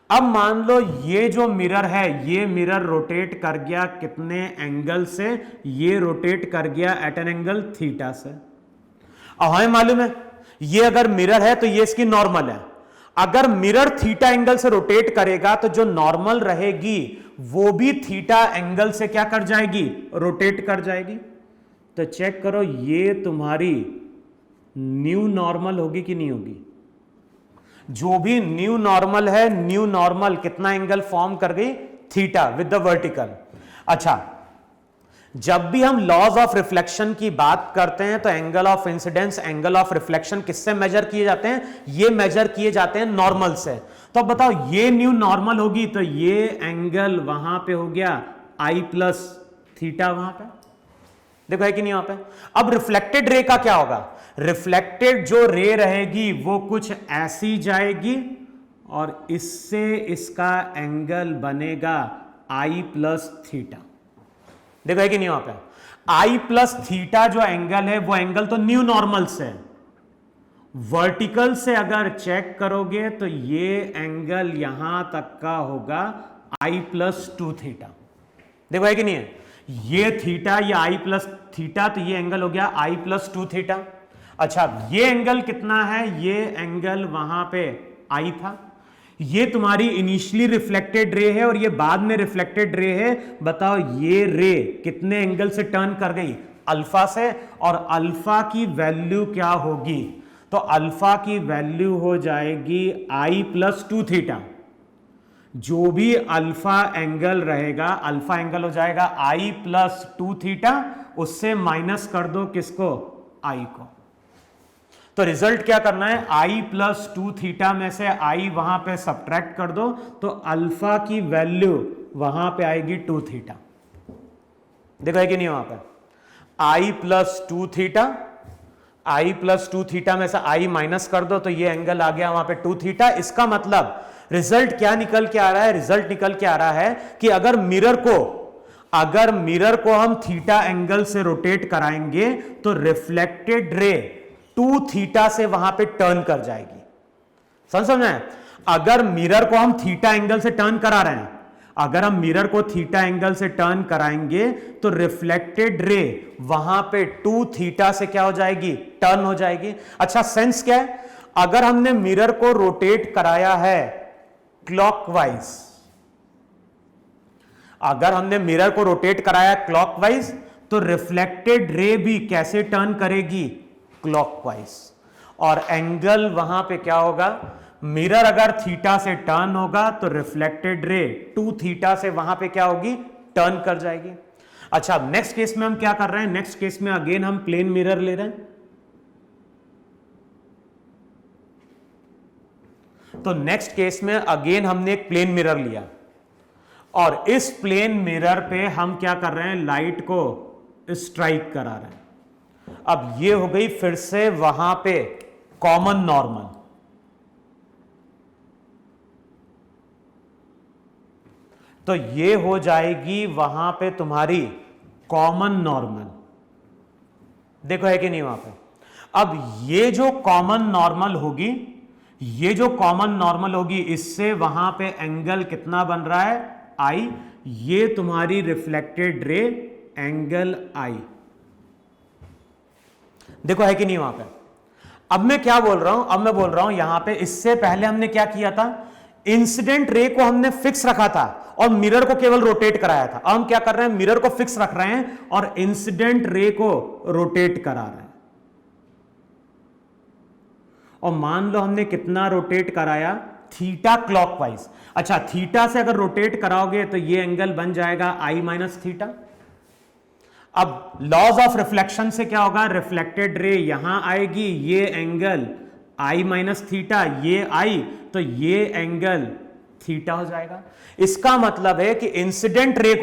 अब मान लो ये जो मिरर है, ये मिरर रोटेट कर गया कितने एंगल से, ये रोटेट कर गया एट एन एंगल थीटा से। अब हमें मालूम है ये अगर मिरर है तो ये इसकी नॉर्मल है। अगर मिरर थीटा एंगल से रोटेट करेगा तो जो नॉर्मल रहेगी वो भी थीटा एंगल से क्या कर जाएगी, रोटेट कर जाएगी। तो चेक करो ये तुम्हारी न्यू नॉर्मल होगी कि नहीं होगी। जो भी न्यू नॉर्मल है, न्यू नॉर्मल कितना एंगल फॉर्म कर गई, थीटा विद द वर्टिकल। अच्छा, जब भी हम लॉज ऑफ रिफ्लेक्शन की बात करते हैं तो angle of incidence, angle of reflection किससे मेजर किए जाते हैं? ये मेजर किए जाते हैं नॉर्मल से। तो अब बताओ ये न्यू नॉर्मल होगी तो ये एंगल वहां पे हो गया आई प्लस थीटा, वहां पे देखो है कि नहीं वहां पे। अब रिफ्लेक्टेड रे का क्या होगा? रिफ्लेक्टेड जो रे रहेगी वो कुछ ऐसी जाएगी और इससे इसका एंगल बनेगा आई प्लस थीटा। देखो है कि नहीं वहां पे। आई प्लस थीटा जो एंगल है वो एंगल तो न्यू नॉर्मल से, वर्टिकल से अगर चेक करोगे तो ये एंगल यहां तक का होगा आई प्लस 2 थीटा। देखो है कि नहीं है, ये थीटा, ये आई प्लस थीटा, तो ये एंगल हो गया आई प्लस 2 थीटा। अच्छा ये एंगल कितना है? ये एंगल वहां पे आई था, ये तुम्हारी इनिशियली रिफ्लेक्टेड रे है और ये बाद में रिफ्लेक्टेड रे है। बताओ ये रे कितने एंगल से टर्न कर गई? अल्फा से। और अल्फा की वैल्यू क्या होगी? तो अल्फा की वैल्यू हो जाएगी आई प्लस 2 थीटा। जो भी अल्फा एंगल रहेगा, अल्फा एंगल हो जाएगा आई प्लस 2 थीटा, उससे माइनस कर दो किसको? आई को। तो रिजल्ट क्या करना है? आई प्लस 2 थीटा में से आई वहां पे सब्ट्रैक्ट कर दो तो अल्फा की वैल्यू वहां पे आएगी 2 थीटा। देखो है कि नहीं वहां पे। आई प्लस 2 थीटा, आई प्लस 2 थीटा में से आई माइनस कर दो तो ये एंगल आ गया वहां पे 2 थीटा। इसका मतलब रिजल्ट क्या निकल के आ रहा है? रिजल्ट निकल के आ रहा है कि अगर मिरर को हम थीटा एंगल से रोटेट कराएंगे तो रिफ्लेक्टेड रे 2 थीटा से वहां पे टर्न कर जाएगी। समझ में? अगर मिरर को हम थीटा एंगल से टर्न करा रहे हैं, अगर हम मिरर को थीटा एंगल से टर्न कराएंगे तो रिफ्लेक्टेड रे वहां पे 2 थीटा से क्या हो जाएगी? टर्न हो जाएगी। अच्छा सेंस क्या है? अगर हमने मिरर को रोटेट कराया है क्लॉकवाइज, अगर हमने मिरर को रोटेट कराया क्लॉकवाइज तो रिफ्लेक्टेड रे भी कैसे टर्न करेगी? क्लॉकवाइज। और एंगल वहां पे क्या होगा? मिरर अगर थीटा से टर्न होगा तो रिफ्लेक्टेड रे 2 थीटा से वहां पे क्या होगी? टर्न कर जाएगी। अच्छा नेक्स्ट केस में हम क्या कर रहे हैं? नेक्स्ट केस में अगेन हम प्लेन मिरर ले रहे हैं। तो नेक्स्ट केस में अगेन हमने एक प्लेन मिरर लिया और इस प्लेन मिरर पे हम क्या कर रहे हैं? लाइट को स्ट्राइक करा रहे हैं। अब ये हो गई फिर से वहां पे कॉमन नॉर्मल। तो ये हो जाएगी वहां पे तुम्हारी कॉमन नॉर्मल। देखो है कि नहीं वहां पे। अब ये जो कॉमन नॉर्मल होगी, ये जो कॉमन नॉर्मल होगी, इससे वहां पे एंगल कितना बन रहा है? आई। ये तुम्हारी रिफ्लेक्टेड रे एंगल आई। देखो है कि नहीं वहां पे। अब मैं क्या बोल रहा हूं? अब मैं बोल रहा हूं यहां पे इससे पहले हमने क्या किया था? इंसिडेंट रे को हमने फिक्स रखा था और मिरर को केवल रोटेट कराया था। अब हम क्या कर रहे हैं? मिरर को फिक्स रख रहे हैं और इंसिडेंट रे को रोटेट करा रहे हैं। और मान लो हमने कितना रोटेट कराया? Theta clockwise. अच्छा थीटा से अगर रोटेट कराओगे तो ये एंगल बन जाएगा आई माइनस थीटा। अब लॉज ऑफ रिफ्लेक्शन से क्या होगा? रिफ्लेक्टेड रे यहां आएगी, ये एंगल आई माइनस थीटा, ये आई, तो ये एंगल थीटा हो जाएगा। इसका मतलब है कि इंसिडेंट रे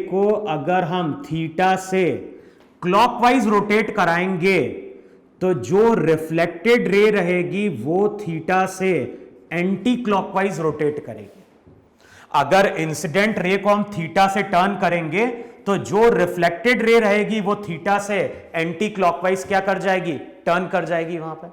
को अगर हम थीटा से क्लॉकवाइज रोटेट कराएंगे तो जो रिफ्लेक्टेड रे रहेगी वो थीटा से एंटी क्लॉकवाइज रोटेट करेगी। अगर इंसिडेंट रे को हम थीटा से टर्न करेंगे तो जो रिफ्लेक्टेड रे रहेगी वो थीटा से एंटी क्लॉकवाइज क्या कर जाएगी? टर्न कर जाएगी। वहां पे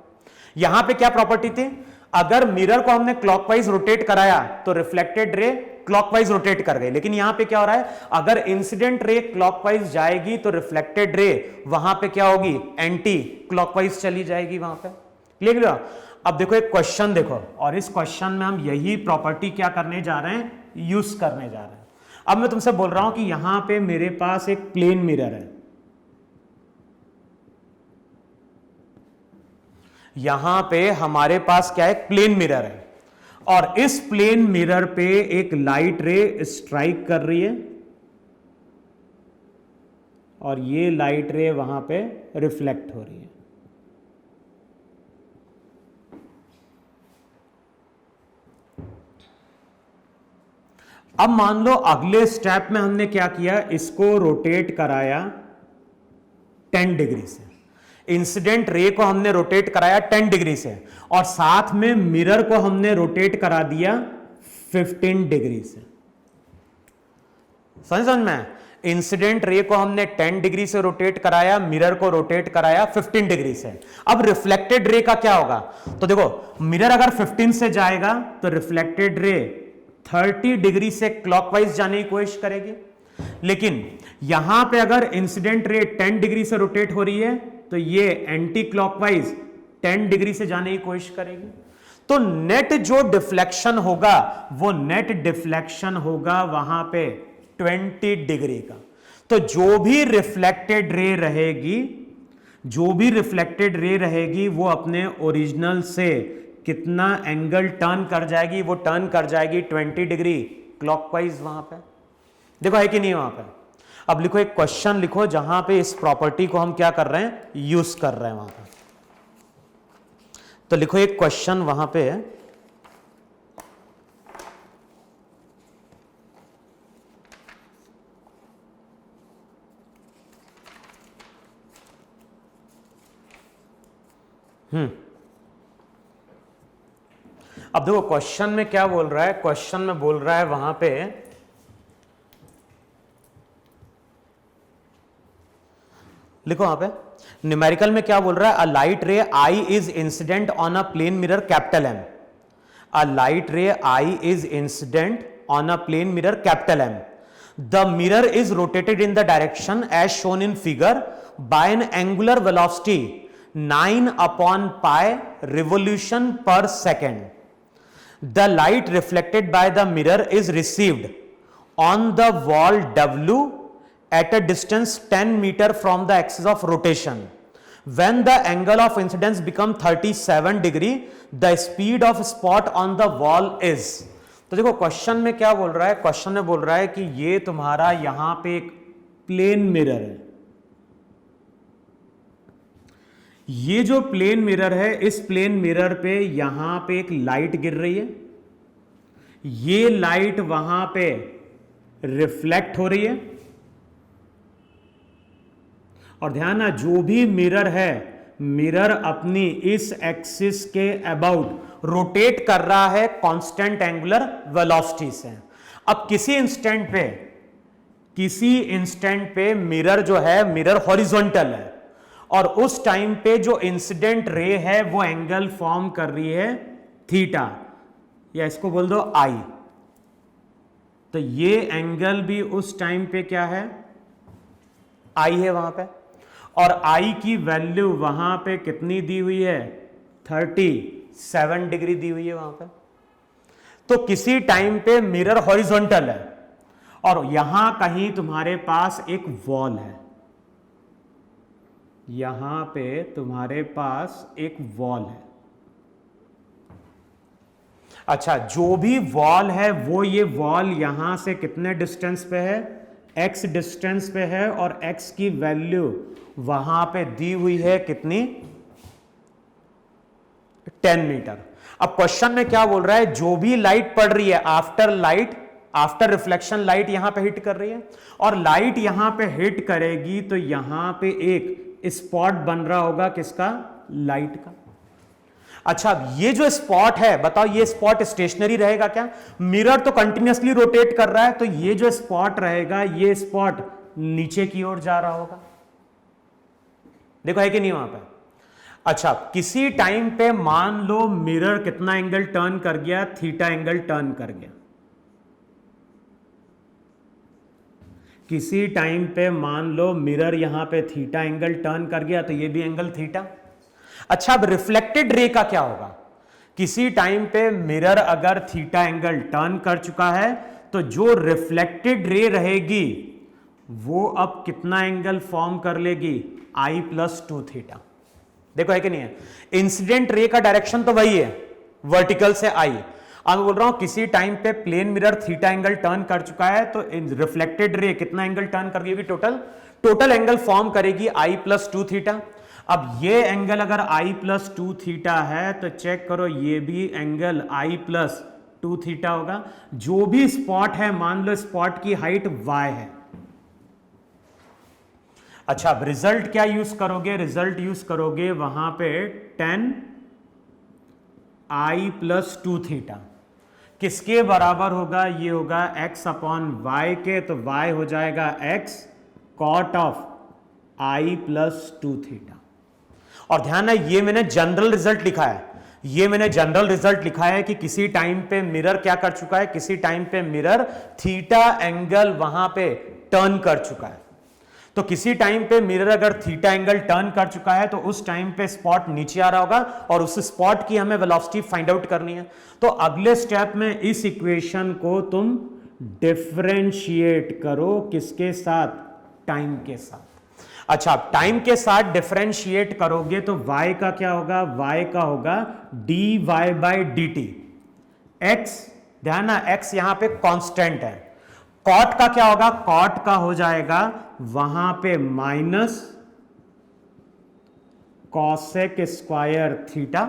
यहां पे क्या प्रॉपर्टी थी? अगर मिरर को हमने क्लॉकवाइज रोटेट कराया तो रिफ्लेक्टेड रे क्लॉकवाइज रोटेट कर गई, लेकिन यहां पे क्या हो रहा है? अगर इंसिडेंट रे क्लॉकवाइज जाएगी तो रिफ्लेक्टेड रे वहां पे क्या होगी? एंटी क्लॉकवाइज चली जाएगी वहां पे। क्लियर लो? अब देखो एक क्वेश्चन देखो, और इस क्वेश्चन में हम यही प्रॉपर्टी क्या करने जा रहे हैं? यूज करने जा रहे हैं। अब मैं तुमसे बोल रहा हूं कि यहां पे मेरे पास एक प्लेन मिरर है, यहां पे हमारे पास क्या है? प्लेन मिरर है और इस प्लेन मिरर पे एक लाइट रे स्ट्राइक कर रही है और ये लाइट रे वहां पे रिफ्लेक्ट हो रही है। अब मान लो अगले स्टेप में हमने क्या किया, इसको रोटेट कराया 10 डिग्री से, इंसिडेंट रे को हमने रोटेट कराया 10 डिग्री से, और साथ में मिरर को हमने रोटेट करा दिया 15 डिग्री से। समझ में, इंसिडेंट रे को हमने 10 डिग्री से रोटेट कराया, मिरर को रोटेट कराया 15 डिग्री से। अब रिफ्लेक्टेड रे का क्या होगा, तो देखो मिरर अगर 15 से जाएगा तो रिफ्लेक्टेड रे 30 डिग्री से क्लॉकवाइज जाने की कोशिश करेगी, लेकिन यहां पे अगर इंसिडेंट रे 10 डिग्री से रोटेट हो रही है तो ये एंटी क्लॉकवाइज 10 डिग्री से जाने की कोशिश करेगी। तो नेट जो डिफ्लेक्शन होगा वो नेट डिफ्लेक्शन होगा वहां पे 20 डिग्री का। तो जो भी रिफ्लेक्टेड रे रहेगी वो अपने ओरिजिनल से कितना एंगल टर्न कर जाएगी, वो टर्न कर जाएगी 20 डिग्री क्लॉकवाइज वहां पे। देखो है कि नहीं वहां पे। अब लिखो, एक क्वेश्चन लिखो जहां पे इस प्रॉपर्टी को हम क्या कर रहे हैं, यूज कर रहे हैं वहां पे। तो लिखो एक क्वेश्चन वहां पे, अब देखो क्वेश्चन में क्या बोल रहा है, क्वेश्चन में बोल रहा है वहां पे, लिखो वहां पे न्यूमेरिकल में क्या बोल रहा है, a light ray i is incident on a plane mirror capital M. A light ray i is incident on a plane mirror capital M. The mirror is rotated in the direction as shown in figure by an angular velocity 9/π revolution per second. The light reflected by the mirror is received on the wall W at a distance 10 meter from the axis of rotation. When the angle of incidence becomes 37 degree, the speed of spot on the wall is. तो देखो question में क्या बोल रहा है, question में बोल रहा है कि ये तुम्हारा यहां पे एक प्लेन मिरर है। ये जो प्लेन मिरर है, इस प्लेन मिरर पे यहां पे एक लाइट गिर रही है, ये लाइट वहां पे रिफ्लेक्ट हो रही है, और ध्यान ना, जो भी मिरर है, मिरर अपनी इस एक्सिस के अबाउट रोटेट कर रहा है कांस्टेंट एंगुलर वेलोसिटी से। अब किसी इंस्टेंट पे मिरर जो है, मिरर हॉरिजॉन्टल है, और उस टाइम पे जो इंसिडेंट रे है वो एंगल फॉर्म कर रही है थीटा, या इसको बोल दो आई। तो ये एंगल भी उस टाइम पे क्या है, आई है वहां पे, और आई की वैल्यू वहां पे कितनी दी हुई है, 37 डिग्री दी हुई है वहां पे। तो किसी टाइम पे मिरर हॉरिजॉन्टल है और यहां कहीं तुम्हारे पास एक वॉल है, यहां पे तुम्हारे पास एक वॉल है। अच्छा, जो भी वॉल है वो ये वॉल यहां से कितने डिस्टेंस पे है, x डिस्टेंस पे है, और x की वैल्यू वहां पे दी हुई है कितनी, 10 मीटर। अब क्वेश्चन में क्या बोल रहा है, जो भी लाइट पड़ रही है आफ्टर रिफ्लेक्शन लाइट यहां पे हिट कर रही है, और लाइट यहां पे हिट करेगी तो यहां पे एक स्पॉट बन रहा होगा, किसका, लाइट का। अच्छा, ये जो स्पॉट है, बताओ ये स्पॉट स्टेशनरी रहेगा क्या, मिरर तो कंटिन्यूअसली रोटेट कर रहा है, तो ये जो स्पॉट रहेगा, ये स्पॉट नीचे की ओर जा रहा होगा। देखो है कि नहीं वहां पे। अच्छा, किसी टाइम पे मान लो मिरर कितना एंगल टर्न कर गया, थीटा एंगल टर्न कर गया। किसी टाइम पे मान लो मिरर यहां पे थीटा एंगल टर्न कर गया, तो ये भी एंगल थीटा। अच्छा, अब रिफ्लेक्टेड रे का क्या होगा, किसी टाइम पे मिरर अगर थीटा एंगल टर्न कर चुका है तो जो रिफ्लेक्टेड रे रहेगी वो अब कितना एंगल फॉर्म कर लेगी, I+2 थीटा। देखो है कि नहीं है, इंसिडेंट रे का डायरेक्शन तो वही है, वर्टिकल से आई। अब मैं बोल रहा हूं किसी टाइम पे plane mirror theta angle turn कर चुका है, तो रिफ्लेक्टेड रे कितना एंगल टर्न कर गई, टोटल टोटल एंगल फॉर्म करेगी आई प्लस 2 थीटा। अब ये एंगल अगर आई प्लस 2 थीटा है तो चेक करो ये भी एंगल आई प्लस 2 थीटा होगा। जो भी स्पॉट है, मान लो स्पॉट की हाइट y है। अच्छा, अब रिजल्ट क्या यूज करोगे? रिजल्ट यूज करोगे वहां पे 10 आई प्लस 2 थीटा किसके बराबर होगा? ये होगा x अपॉन वाई के, तो y हो जाएगा x cot of I plus 2 theta. और ध्यान है ये मैंने जनरल रिजल्ट लिखा है, ये मैंने जनरल रिजल्ट लिखा है कि किसी टाइम पे मिरर क्या कर चुका है, किसी टाइम पे मिरर थीटा एंगल वहां पे टर्न कर चुका है। तो किसी टाइम पे मिरर अगर थीटा एंगल टर्न कर चुका है तो उस टाइम पे स्पॉट नीचे आ रहा होगा और उस स्पॉट की हमें वेलोसिटी फाइंड आउट करनी है। तो अगले स्टेप में इस इक्वेशन को तुम डिफरेंशिएट करो, किसके साथ? टाइम के साथ। अच्छा, टाइम के साथ डिफरेंशिएट करोगे तो y का क्या होगा? y का होगा dy by D T. x, ध्यान ना, x यहां पे कांस्टेंट है। कॉट का क्या होगा? कॉट का हो जाएगा वहां पे minus cosec square theta.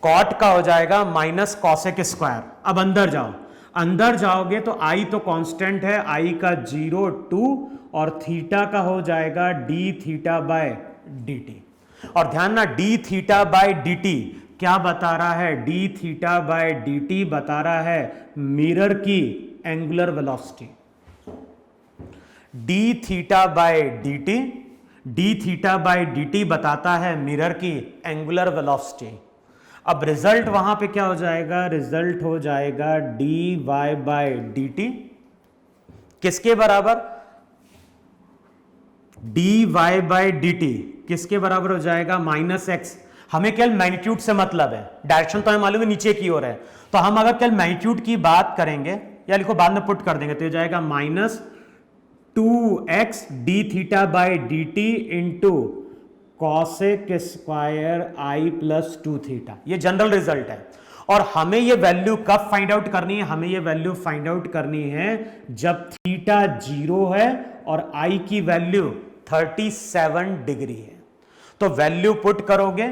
Cot का हो जाएगा माइनस कॉसेक स्क्वायर। अब अंदर जाओ, अंदर जाओगे तो आई तो कांस्टेंट है, आई का 0 2 और थीटा का हो जाएगा D theta by D T. और ध्यान ना, D theta by D T क्या बता रहा है? D theta by D T बता रहा है मिरर की angular velocity. D theta by D T, D theta by D T बताता है मिरर की एंगुलर वेलोसिटी। अब रिजल्ट वहां पे क्या हो जाएगा? रिजल्ट हो जाएगा D Y by D T किसके बराबर? D Y by D T किसके बराबर हो जाएगा? Minus X. हमें केवल मैग्नीट्यूड से मतलब है, डायरेक्शन तो हमें मालूम है नीचे की ओर है। तो हम अगर केवल मैग्नीट्यूड की बात करेंगे, या लिखो बाद में पुट कर देंगे, तो ये जाएगा minus 2x D theta by D T into cosec square I plus 2 theta. ये जनरल रिजल्ट है। और हमें ये वैल्यू कब फाइंड आउट करनी है? हमें ये वैल्यू फाइंड आउट करनी है जब थीटा 0 है और आई की वैल्यू 37 डिग्री है। तो वैल्यू पुट करोगे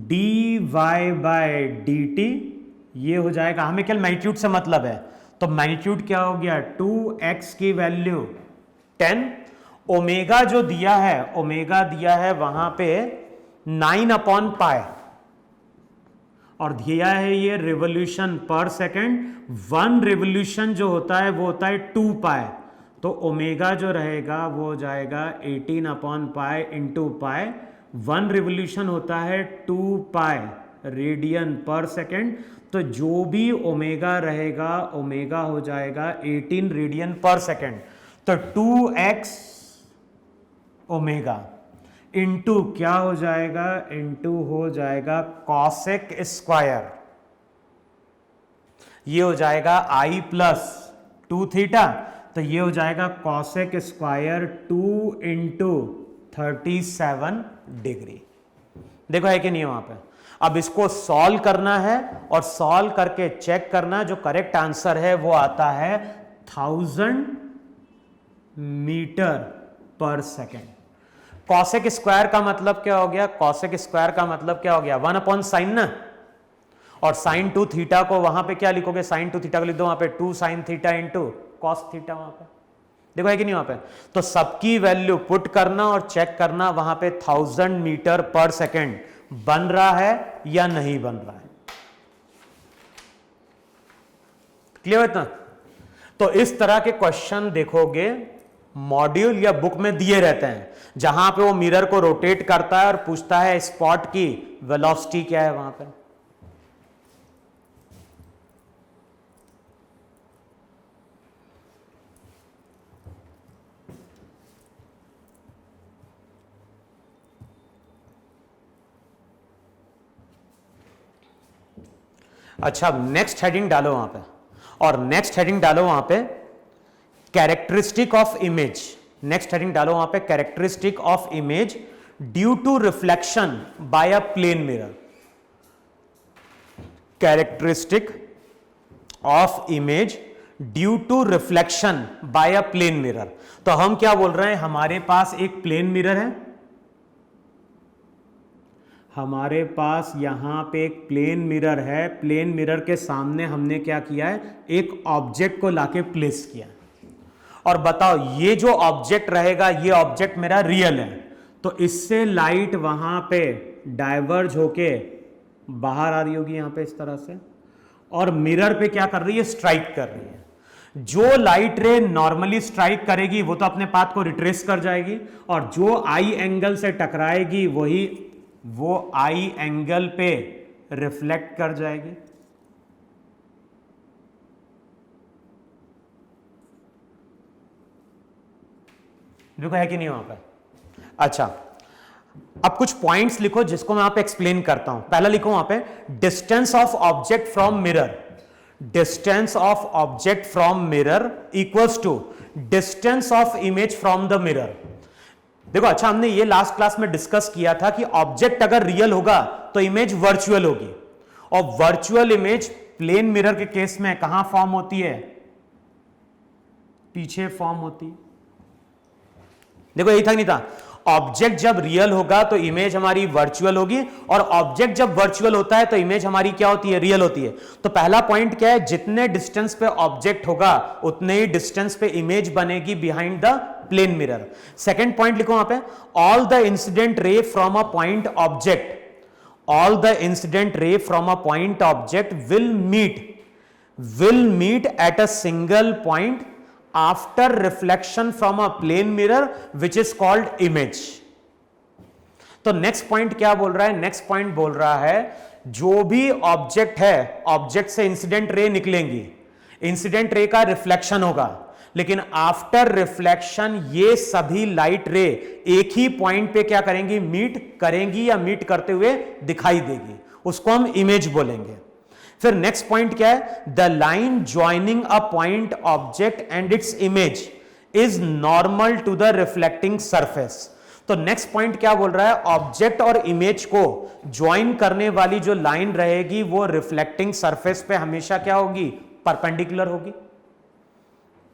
D Y by D T, ये हो जाएगा, हमें केवल मैग्नीट्यूड से मतलब है, तो मैग्नीट्यूड क्या हो गया? 2x की वैल्यू 10, ओमेगा जो दिया है, ओमेगा दिया है वहां पे 9 अपॉन पाई, और दिया है ये रिवोल्यूशन पर सेकेंड। 1 रिवोल्यूशन जो होता है वो होता है 2 पाई, तो ओमेगा जो रहेगा वो हो जाएगा 18 upon pi into pi. 1 revolution होता है 2 पाई रेडियन पर सेकेंड, तो जो भी ओमेगा रहेगा, ओमेगा हो जाएगा 18 रेडियन पर सेकेंड। तो 2x ओमेगा इंटू क्या हो जाएगा? इंटू हो जाएगा कॉसेक स्क्वायर, ये हो जाएगा आई प्लस 2 थीटा, तो ये हो जाएगा कॉसेक स्क्वायर 2 इंटू 37 डिग्री। देखो है कि नहीं वहां पे? अब इसको सॉल्व करना है और सॉल्व करके चेक करना, जो करेक्ट आंसर है वो आता है 1000 मीटर पर सेकेंड। कॉसेक स्क्वायर का मतलब क्या हो गया? कॉसेक स्क्वायर का मतलब क्या हो गया? 1 अपॉन साइन ना, और साइन 2 थीटा को वहां पे क्या लिखोगे? साइन 2 थीटा को लिख दो वहां पे 2 sine theta into cos theta. वहां पे देखो है कि नहीं वहां पे? तो सबकी वैल्यू पुट करना और चेक करना वहां पे 1000 मीटर पर सेकेंड बन रहा है या नहीं बन रहा है। क्लियर है इतना? तो इस तरह के क्वेश्चन देखोगे मॉड्यूल या बुक में दिए रहते हैं, जहां पे वो मिरर को रोटेट करता है और पूछता है स्पॉट की वेलोसिटी क्या है वहां पे। अच्छा, नेक्स्ट हेडिंग डालो वहां पे, और नेक्स्ट हेडिंग डालो वहां पे characteristic of image. Next heading डालो वहां पे characteristic of image due to reflection by a plane mirror. Characteristic of image due to reflection by a plane mirror. तो हम क्या बोल रहे हैं, हमारे पास एक प्लेन मिरर है, हमारे पास यहां पे एक प्लेन मिरर है, प्लेन मिरर के सामने हमने क्या किया है, एक ऑब्जेक्ट को लाके प्लेस किया, और बताओ ये जो ऑब्जेक्ट रहेगा ये ऑब्जेक्ट मेरा रियल है, तो इससे लाइट वहां पे डाइवर्ज होके बाहर आ रही होगी यहां पे इस तरह से, और मिरर पे क्या कर रही है, स्ट्राइक कर रही है। जो लाइट रे नॉर्मली स्ट्राइक करेगी वो तो अपने पाथ को रिट्रेस कर जाएगी, और जो आई एंगल से टकराएगी वही वो आई एंगल पे रिफ्लेक्ट कर जाएगी। देखो है कि नहीं वहां पर। अच्छा, अब कुछ पॉइंट्स लिखो जिसको मैं वहां पे एक्सप्लेन करता हूं। पहला लिखो वहां पे, distance of object from mirror, distance of object from mirror equals to distance of image from the mirror. देखो अच्छा, हमने ये लास्ट क्लास में डिस्कस किया था कि ऑब्जेक्ट अगर रियल होगा तो इमेज वर्चुअल होगी, और वर्चुअल इमेज प्लेन मिरर के केस में कहां फॉर्म होती है, पीछे फॉर्म होती है। देखो यही था नहीं था, ऑब्जेक्ट जब रियल होगा तो इमेज हमारी वर्चुअल होगी, और ऑब्जेक्ट जब वर्चुअल होता है तो इमेज हमारी क्या होती है, रियल होती है। तो पहला पॉइंट क्या है, जितने डिस्टेंस पे ऑब्जेक्ट होगा उतने ही डिस्टेंस पे इमेज बनेगी behind the plane mirror. Second point लिखो वहां पे, all the incident ray from a point object, all the incident ray from a point object will meet at a single point after reflection from a plane mirror which is called image। तो next point क्या बोल रहा है, next point बोल रहा है जो भी ऑब्जेक्ट है, ऑब्जेक्ट से इंसिडेंट रे निकलेंगी, इंसिडेंट रे का रिफ्लेक्शन होगा, लेकिन आफ्टर रिफ्लेक्शन ये सभी लाइट रे एक ही पॉइंट पे क्या करेंगी, मीट करेंगी या मीट करते हुए दिखाई देगी, उसको हम इमेज बोलेंगे। फिर नेक्स्ट पॉइंट क्या है, the line joining a point object and its image is normal to the reflecting surface. तो नेक्स्ट पॉइंट क्या बोल रहा है, ऑब्जेक्ट और इमेज को ज्वाइन करने वाली जो लाइन रहेगी वो रिफ्लेक्टिंग सरफेस पे हमेशा क्या होगी, परपेंडिकुलर होगी।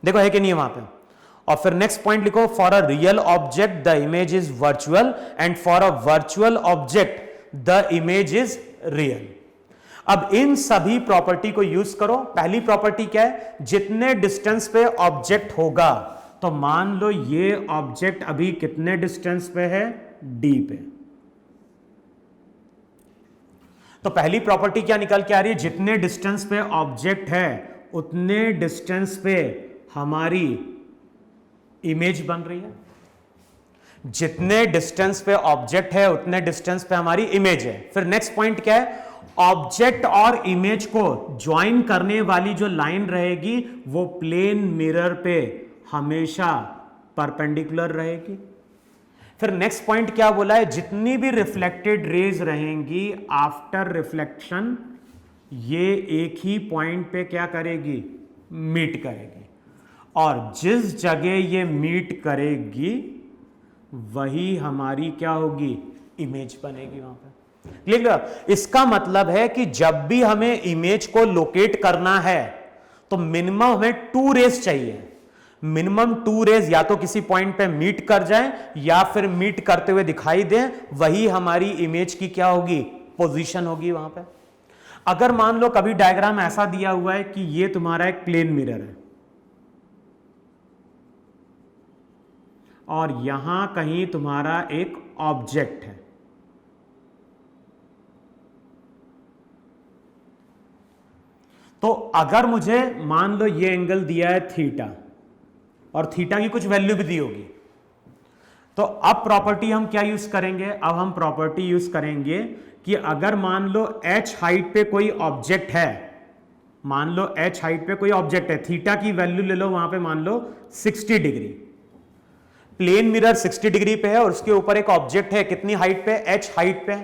देखो है कि नहीं वहां पे। और फिर नेक्स्ट पॉइंट लिखो, for a real object the image is virtual and for a virtual object the image is real. अब इन सभी प्रॉपर्टी को यूज करो। पहली प्रॉपर्टी क्या है, जितने डिस्टेंस पे ऑब्जेक्ट होगा, तो मान लो ये ऑब्जेक्ट अभी कितने डिस्टेंस पे है, डी पे, तो पहली प्रॉपर्टी क्या निकल के आ रही है, जितने डिस्टेंस पे ऑब्जेक्ट है उतने डिस्टेंस पे हमारी इमेज बन रही है। जितने डिस्टेंस पे ऑब्जेक्ट है उतने डिस्टेंस पे हमारी इमेज है। फिर नेक्स्ट पॉइंट क्या है, ऑब्जेक्ट और इमेज को ज्वाइन करने वाली जो लाइन रहेगी वो प्लेन मिरर पे हमेशा परपेंडिकुलर रहेगी। फिर नेक्स्ट पॉइंट क्या बोला है, जितनी भी रिफ्लेक्टेड रेज रहेंगी आफ्टर रिफ्लेक्शन ये एक ही पॉइंट पे क्या करेगी, मीट करेगी, और जिस जगह ये मीट करेगी वही हमारी क्या होगी, इमेज बनेगी वहां पे। क्लियर? इसका मतलब है कि जब भी हमें इमेज को लोकेट करना है तो मिनिमम हमें 2 रेज चाहिए, मिनिमम 2 रेज या तो किसी पॉइंट पे मीट कर जाएं या फिर मीट करते हुए दिखाई दें, वही हमारी इमेज की क्या होगी, पोजीशन होगी वहां पे। अगर मान लो कभी डायग्राम ऐसा दिया हुआ है कि ये तुम्हारा एक प्लेन मिरर है और यहां कहीं तुम्हारा एक ऑब्जेक्ट है, तो अगर मुझे मान लो ये एंगल दिया है थीटा और थीटा की कुछ वैल्यू भी दी होगी, तो अब प्रॉपर्टी हम क्या यूज करेंगे, अब हम प्रॉपर्टी यूज करेंगे कि अगर मान लो h हाइट पे कोई ऑब्जेक्ट है, मान लो h हाइट पे कोई ऑब्जेक्ट है, थीटा की वैल्यू ले लो वहां पे मान लो 60 डिग्री, प्लेन मिरर 60 डिग्री पे है और उसके ऊपर एक ऑब्जेक्ट है, कितनी हाइट पे, h हाइट पे।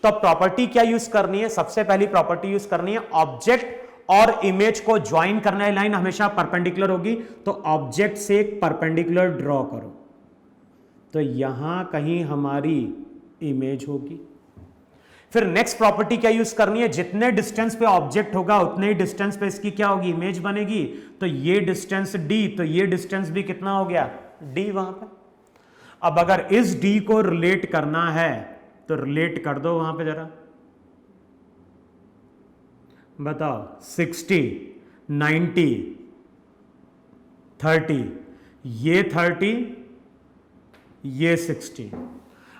तो अब प्रॉपर्टी क्या यूज करनी है, सबसे पहली प्रॉपर्टी यूज करनी है, ऑब्जेक्ट और इमेज को ज्वाइन करने वाली लाइन हमेशा परपेंडिकुलर होगी, तो ऑब्जेक्ट से एक परपेंडिकुलर ड्रॉ करो, तो यहां कहीं हमारी इमेज होगी। फिर नेक्स्ट प्रॉपर्टी क्या यूज करनी है, जितने डिस्टेंस पे ऑब्जेक्ट होगा उतने ही डिस्टेंस पे इसकी क्या होगी, इमेज बनेगी। तो ये डिस्टेंस d, तो ये डिस्टेंस भी कितना हो गया, d वहां पे। अब अगर इस d को रिलेट करना है तो रिलेट कर दो वहां पे जरा, बताओ 60, 90, 30, ये 30, ये 60।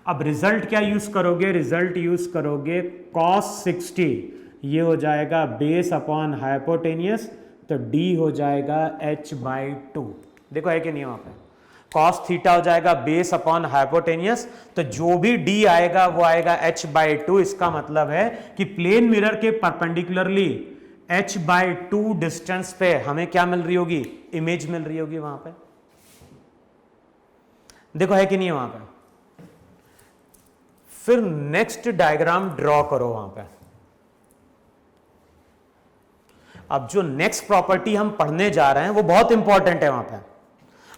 अब रिजल्ट क्या यूज करोगे, रिजल्ट यूज करोगे cos 60, ये हो जाएगा बेस अपॉन हाइपोटेनियस, तो d हो जाएगा h/2। देखो है कि नहीं वहां पे, cos थीटा हो जाएगा बेस अपॉन हाइपोटेनियस, तो जो भी d आएगा वो आएगा h/2। इसका मतलब है कि प्लेन मिरर के परपेंडिकुलरली h/2 डिस्टेंस पे हमें क्या मिल रही होगी, इमेज मिल रही होगी वहां पे। देखो है कि नहीं है वहां पे। फिर नेक्स्ट डायग्राम ड्रॉ करो वहां पे। अब जो नेक्स्ट प्रॉपर्टी हम पढ़ने जा रहे हैं वो बहुत इंपॉर्टेंट है वहां पे।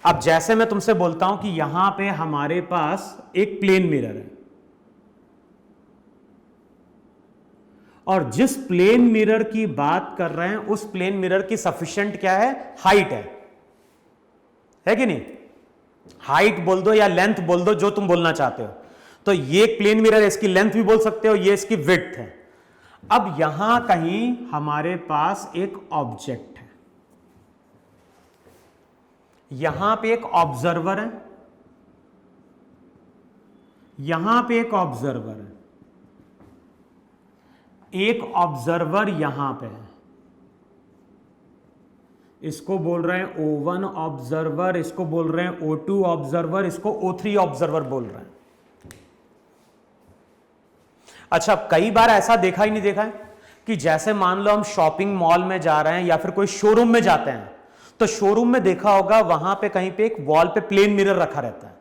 अब जैसे मैं तुमसे बोलता हूं कि यहां पे हमारे पास एक प्लेन मिरर है, और जिस प्लेन मिरर की बात कर रहे हैं उस प्लेन मिरर की सफिशिएंट क्या है, हाइट है कि नहीं। हाइट बोल दो या लेंथ बोल दो, जो तुम बोलना चाहते हो। तो ये एक प्लेन मिरर है, इसकी लेंथ भी बोल सकते हो, ये इसकी विड्थ है। अब यहां कहीं हमारे पास एक ऑब्जेक्ट है, यहां पे एक ऑब्जर्वर है, यहां पे एक ऑब्जर्वर है, एक ऑब्जर्वर यहां पे है, इसको बोल रहे हैं O1 ऑब्जर्वर, इसको बोल रहे हैं O2 ऑब्जर्वर, इसको O3 ऑब्जर्वर बोल रहे हैं। अच्छा, कई बार ऐसा देखा ही नहीं देखा है कि जैसे मान लो हम शॉपिंग मॉल में जा रहे हैं या फिर कोई शोरूम में जाते हैं, तो शोरूम में देखा होगा वहां पे कहीं पे एक वॉल पे प्लेन मिरर रखा रहता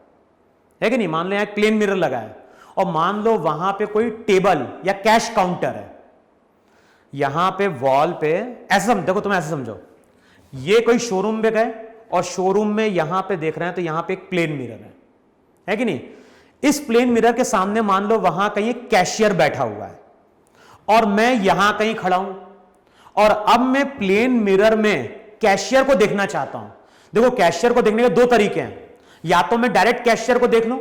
है कि नहीं। मान लो यहां एक प्लेन मिरर लगा है, और मान लो वहां पे कोई टेबल या कैश काउंटर है, यहां पे वॉल पे ऐसे देखो, तुम ऐसे समझो, ये कोई शोरूम में गए और शोरूम में यहां पे देख रहे हैं तो यहां पे एक प्लेन मिरर है कि नहीं। इस प्लेन मिरर के सामने मान लो वहां कहीं एक कैशियर बैठा हुआ है और मैं यहां कहीं खड़ा हूं, और अब मैं प्लेन मिरर में कैशियर को देखना चाहता हूं। देखो, कैशियर को देखने के दो तरीके हैं, या तो मैं डायरेक्ट कैशियर को देख लूं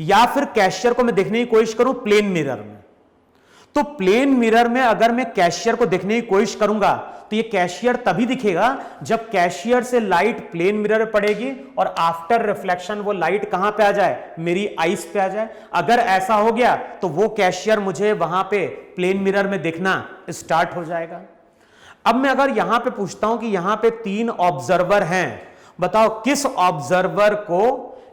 या फिर कैशियर को मैं देखने की कोशिश करूं प्लेन मिरर में। तो प्लेन मिरर में अगर मैं कैशियर को देखने की कोशिश करूंगा तो ये कैशियर तभी दिखेगा जब कैशियर से लाइट प्लेन मिरर में पड़ेगी और आफ्टर रिफ्लेक्शन वो लाइट कहां पे आ जाए, मेरी आईज पे आ जाए। अगर ऐसा हो गया तो वो कैशियर मुझे वहां पे प्लेन मिरर में देखना स्टार्ट हो जाएगा। अब मैं अगर यहां पे पूछता हूं कि यहां पे 3 ऑब्जर्वर हैं, बताओ किस ऑब्जर्वर को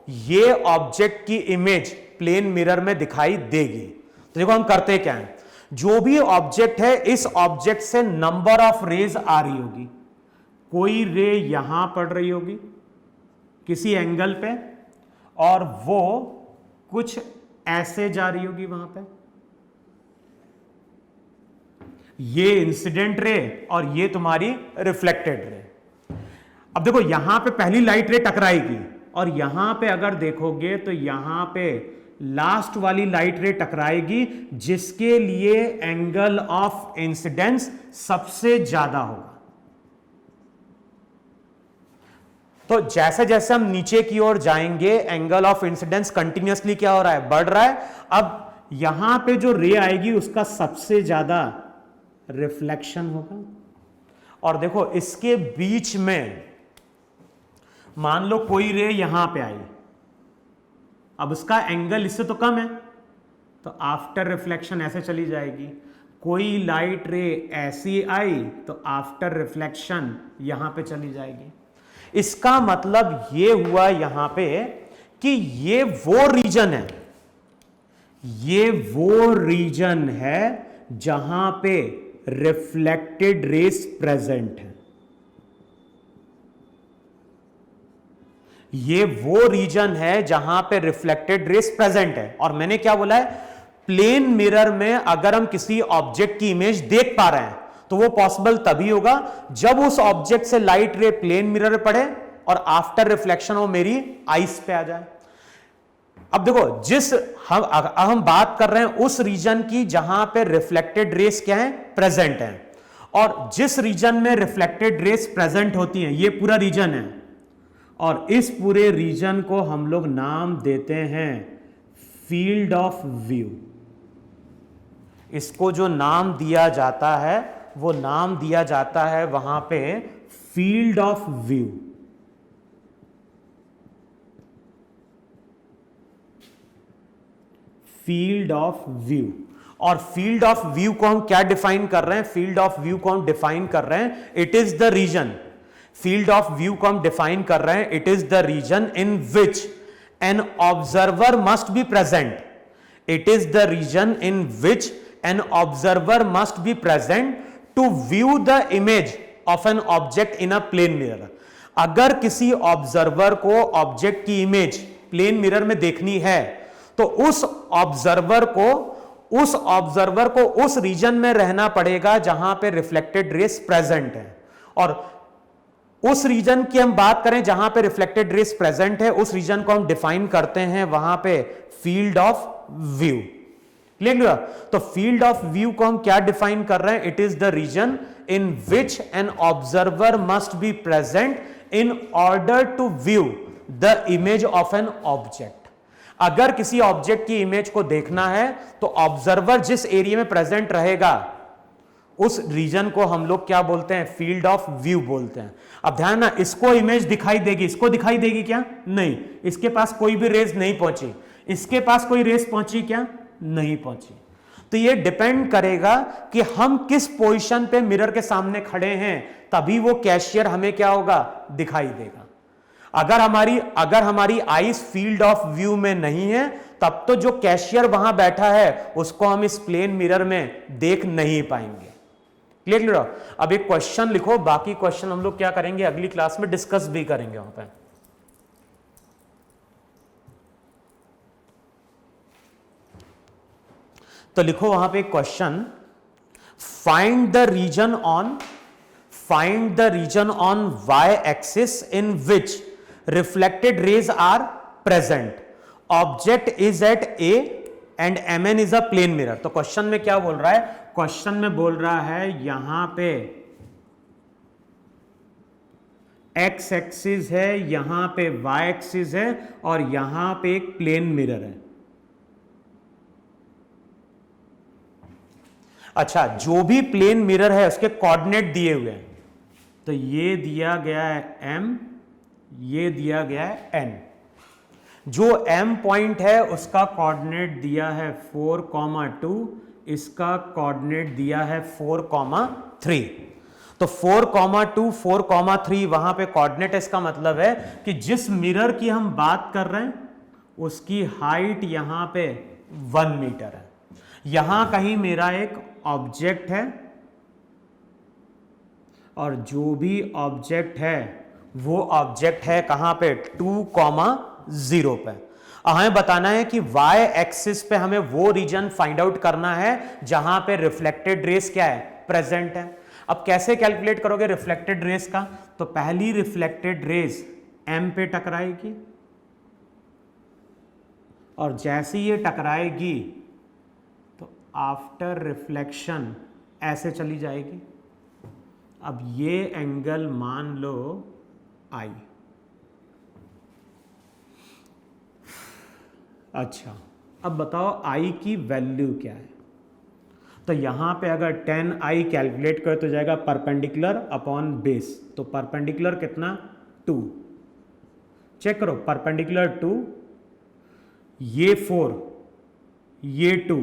ये ऑब्जेक्ट की इमेज प्लेन मिरर में दिखाई देगी। तो देखो हम करते क्या हैं, जो भी ऑब्जेक्ट है इस ऑब्जेक्ट से नंबर ऑफ रेज आ रही होगी। कोई रे यहां पड़ रही होगी किसी एंगल पे, और वो कुछ ऐसे जा रही होगी वहां पे, ये इंसिडेंट रे और ये तुम्हारी रिफ्लेक्टेड रे। अब देखो यहां पे पहली लाइट रे टकराएगी, और यहां पे अगर देखोगे तो यहां पे लास्ट वाली लाइट रे टकराएगी, जिसके लिए एंगल ऑफ इंसिडेंस सबसे ज्यादा होगा। तो जैसे जैसे हम नीचे की ओर जाएंगे एंगल ऑफ इंसिडेंस कंटिन्यूअसली क्या हो रहा है, बढ़ रहा है। अब यहां पे जो रे आएगी उसका सबसे ज्यादा रिफ्लेक्शन होगा। और देखो इसके बीच में मान लो कोई रे यहां पे आई, अब उसका एंगल इससे तो कम है, तो आफ्टर रिफ्लेक्शन ऐसे चली जाएगी। कोई लाइट रे ऐसी आई तो आफ्टर रिफ्लेक्शन यहां पे चली जाएगी। इसका मतलब ये हुआ यहां पे कि ये वो रीजन है, ये वो रीजन है जहां पे रिफ्लेक्टेड रेस प्रेजेंट है। ये वो रीजन है जहां पे रिफ्लेक्टेड रेस प्रेजेंट है। और मैंने क्या बोला है, प्लेन मिरर में अगर हम किसी ऑब्जेक्ट की इमेज देख पा रहे हैं तो वो पॉसिबल तभी होगा जब उस ऑब्जेक्ट से लाइट रे प्लेन मिरर में पड़े और आफ्टर रिफ्लेक्शन वो मेरी आईज पे आ जाए। अब देखो, जिस हम बात कर रहे हैं उस रीजन की जहां पे रिफ्लेक्टेड रेस क्या है, प्रेजेंट है, और जिस रीजन में रिफ्लेक्टेड रेस प्रेजेंट होती हैं, ये पूरा रीजन है, और इस पूरे रीजन को हम लोग नाम देते हैं फील्ड ऑफ व्यू। इसको जो नाम दिया जाता है वो नाम दिया जाता है वहां पे field of view. Field of view. और फील्ड ऑफ व्यू को हम क्या डिफाइन कर रहे हैं, फील्ड ऑफ व्यू को हम डिफाइन कर रहे हैं, it is the region. Field of view को हम डिफाइन कर रहे हैं, it is the region in which an observer must be present. It is the region in which an observer must be present to view the image of an object in a plane mirror. अगर किसी observer को object की image plane mirror में देखनी है तो उस observer को उस रीजन में रहना पड़ेगा जहां पे रिफ्लेक्टेड रेस प्रेजेंट है। और उस रीजन की हम बात करें जहां पे रिफ्लेक्टेड रेस प्रेजेंट है, उस रीजन को हम डिफाइन करते हैं वहां पे फील्ड ऑफ व्यू। क्लियर? तो फील्ड ऑफ व्यू को हम क्या डिफाइन कर रहे हैं, it is the region in which an observer must be present in order to view the image of an object. अगर किसी ऑब्जेक्ट की इमेज को देखना है तो ऑब्जर्वर जिस एरिया में प्रेजेंट रहेगा उस रीजन को हम लोग क्या बोलते हैं, फील्ड ऑफ व्यू बोलते हैं। अब ध्यान ना, इसको इमेज दिखाई देगी, इसको दिखाई देगी क्या, नहीं, इसके पास कोई भी रेज नहीं पहुंची, इसके पास कोई रेज पहुंची क्या, नहीं पहुंची। तो ये डिपेंड करेगा कि हम किस पोजीशन पे मिरर के सामने खड़े हैं, तभी वो कैशियर हमें क्या होगा, दिखाई देगा। अगर हमारी आईज फील्ड ऑफ व्यू में नहीं है तब तो जो कैशियर वहां बैठा है उसको हम इस प्लेन मिरर में देख नहीं पाएंगे। क्लियर? अब एक क्वेश्चन लिखो, बाकी क्वेश्चन हम लोग क्या करेंगे, अगली क्लास में डिस्कस भी करेंगे वहां पे। तो लिखो वहां पे question, find the region on Y axis in which reflected rays are present, object is at A and Mn is a plane mirror। तो क्वेश्चन में क्या बोल रहा है, क्वेश्चन में बोल रहा है यहां पे x एक्सिस है, यहां पे y एक्सिस है, और यहां पे एक प्लेन मिरर है। अच्छा, जो भी प्लेन मिरर है उसके कोऑर्डिनेट दिए हुए हैं, तो ये दिया गया है m, ये दिया गया है n। जो m पॉइंट है उसका कोऑर्डिनेट दिया है 4,2, इसका कोऑर्डिनेट दिया है 4,3। तो 4,2, 4,3 वहां पे कोऑर्डिनेट है। इसका मतलब है कि जिस मिरर की हम बात कर रहे हैं उसकी हाइट यहां पे 1 मीटर है। यहां कहीं मेरा एक ऑब्जेक्ट है और जो भी ऑब्जेक्ट है वो ऑब्जेक्ट है कहां पे, 2,0 पे। हमें बताना है कि y एक्सिस पे हमें वो रीजन फाइंड आउट करना है जहां पे रिफ्लेक्टेड रेस क्या है, प्रेजेंट है। अब कैसे कैलकुलेट करोगे रिफ्लेक्टेड रेस का, तो पहली रिफ्लेक्टेड रेस m पे टकराएगी और जैसे ये टकराएगी तो आफ्टर रिफ्लेक्शन ऐसे चली जाएगी। अब ये एंगल मान लो I। अच्छा, अब बताओ I की वैल्यू क्या है। तो यहां पे अगर 10I कैलकुलेट करो तो जाएगा परपेंडिकुलर अपॉन बेस। तो परपेंडिकुलर कितना, 2। चेक करो, परपेंडिकुलर 2, ये 4, ये 2,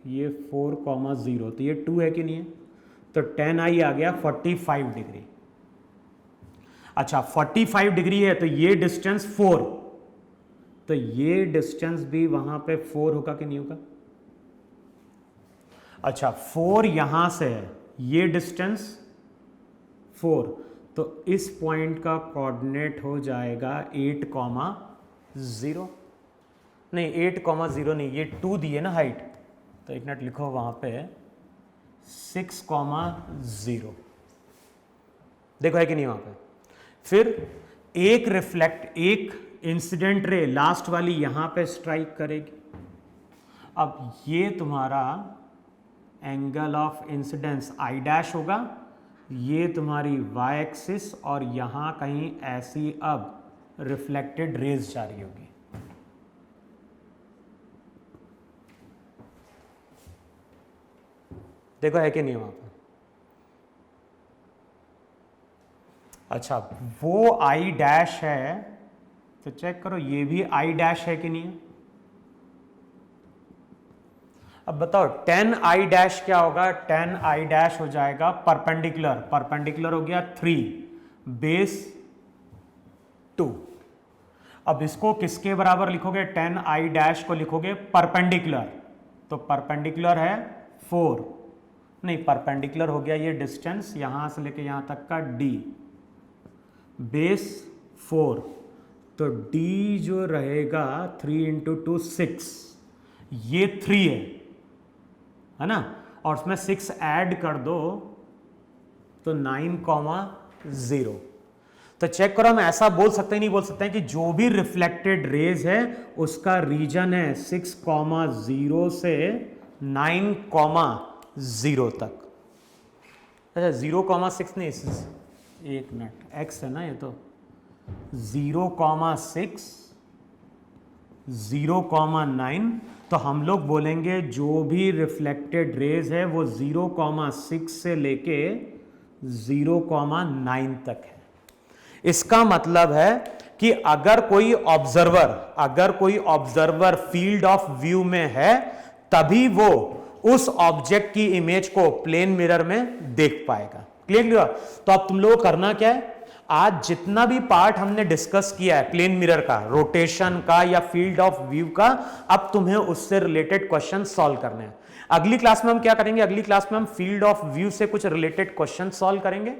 ये 4,0, तो ये 2 है कि नहीं है, तो 10I आ गया 45 डिग्री। अच्छा, 45 डिग्री है तो ये डिस्टेंस 4, तो ये डिस्टेंस भी वहां पे 4 होगा कि नहीं होगा। अच्छा, 4 यहां से है, ये डिस्टेंस 4, तो इस पॉइंट का कोऑर्डिनेट हो जाएगा 8,0। नहीं, 8,0 नहीं, ये 2 दिए ना हाइट, तो एक मिनट लिखो वहां पे 6,0। देखो है कि नहीं वहां पे। फिर एक इंसिडेंट रे लास्ट वाली यहां पे स्ट्राइक करेगी। अब ये तुम्हारा angle of incidence I dash होगा, ये तुम्हारी वाई एक्सिस, और यहां कहीं ऐसी अब रिफ्लेक्टेड रेज जा रही होगी। देखो है कि नहीं वहां पर? अच्छा, वो आई डैश है तो चेक करो ये भी आई डैश है कि नहीं है। अब बताओ 10 आई डैश क्या होगा? 10 आई डैश हो जाएगा परपेंडिकुलर, परपेंडिकुलर हो गया 3 बेस 2। अब इसको किसके बराबर लिखोगे? 10 आई डैश को लिखोगे परपेंडिकुलर, तो परपेंडिकुलर है 4, नहीं परपेंडिकुलर हो गया ये डिस्टेंस यहां से लेके यहां तक का d, बेस 4, तो d जो रहेगा 3 × 2 6, ये 3 है ना, और उसमें 6 ऐड कर दो तो 9,0। तो चेक करो, हम ऐसा बोल सकते हैं, नहीं बोल सकते हैं कि जो भी रिफ्लेक्टेड रेज है उसका रीजन है 6,0 से 9,0 तक। अच्छा 0,6 नहीं, एक मिनट, x है ना ये, तो 0,6 0,9, तो हम लोग बोलेंगे जो भी रिफ्लेक्टेड रेज है वो 0,6 से लेके 0,9 तक है। इसका मतलब है कि अगर कोई ऑब्जर्वर फील्ड ऑफ व्यू में है तभी वो उस ऑब्जेक्ट की इमेज को प्लेन मिरर में देख पाएगा। क्लियर? तो अब तुम लोगों को करना क्या है, आज जितना भी पार्ट हमने डिस्कस किया है प्लेन मिरर का, रोटेशन का या फील्ड ऑफ व्यू का, अब तुम्हें उससे रिलेटेड क्वेश्चन सॉल्व करने हैं। अगली क्लास में हम क्या करेंगे? अगली क्लास में हम फील्ड ऑफ व्यू से कुछ रिलेटेड क्वेश्चन सॉल्व करेंगे,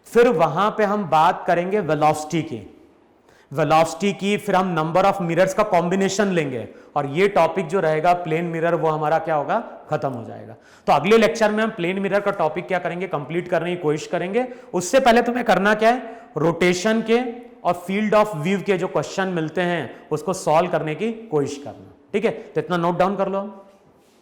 फिर वहां पे हम बात करेंगे वेलोसिटी की, फिर हम नंबर ऑफ मिरर्स का कॉम्बिनेशन लेंगे, और ये टॉपिक जो रहेगा प्लेन मिरर वो हमारा क्या होगा? खत्म हो जाएगा। तो अगले लेक्चर में हम प्लेन मिरर का टॉपिक क्या करेंगे? कंप्लीट करने की कोशिश करेंगे। उससे पहले तुम्हें करना क्या है? रोटेशन के और फील्ड ऑफ व्यू के जो क्वेश्चन मिलते हैं उसको सॉल्व करने की कोशिश करना। ठीक है, तो इतना नोट डाउन कर लो।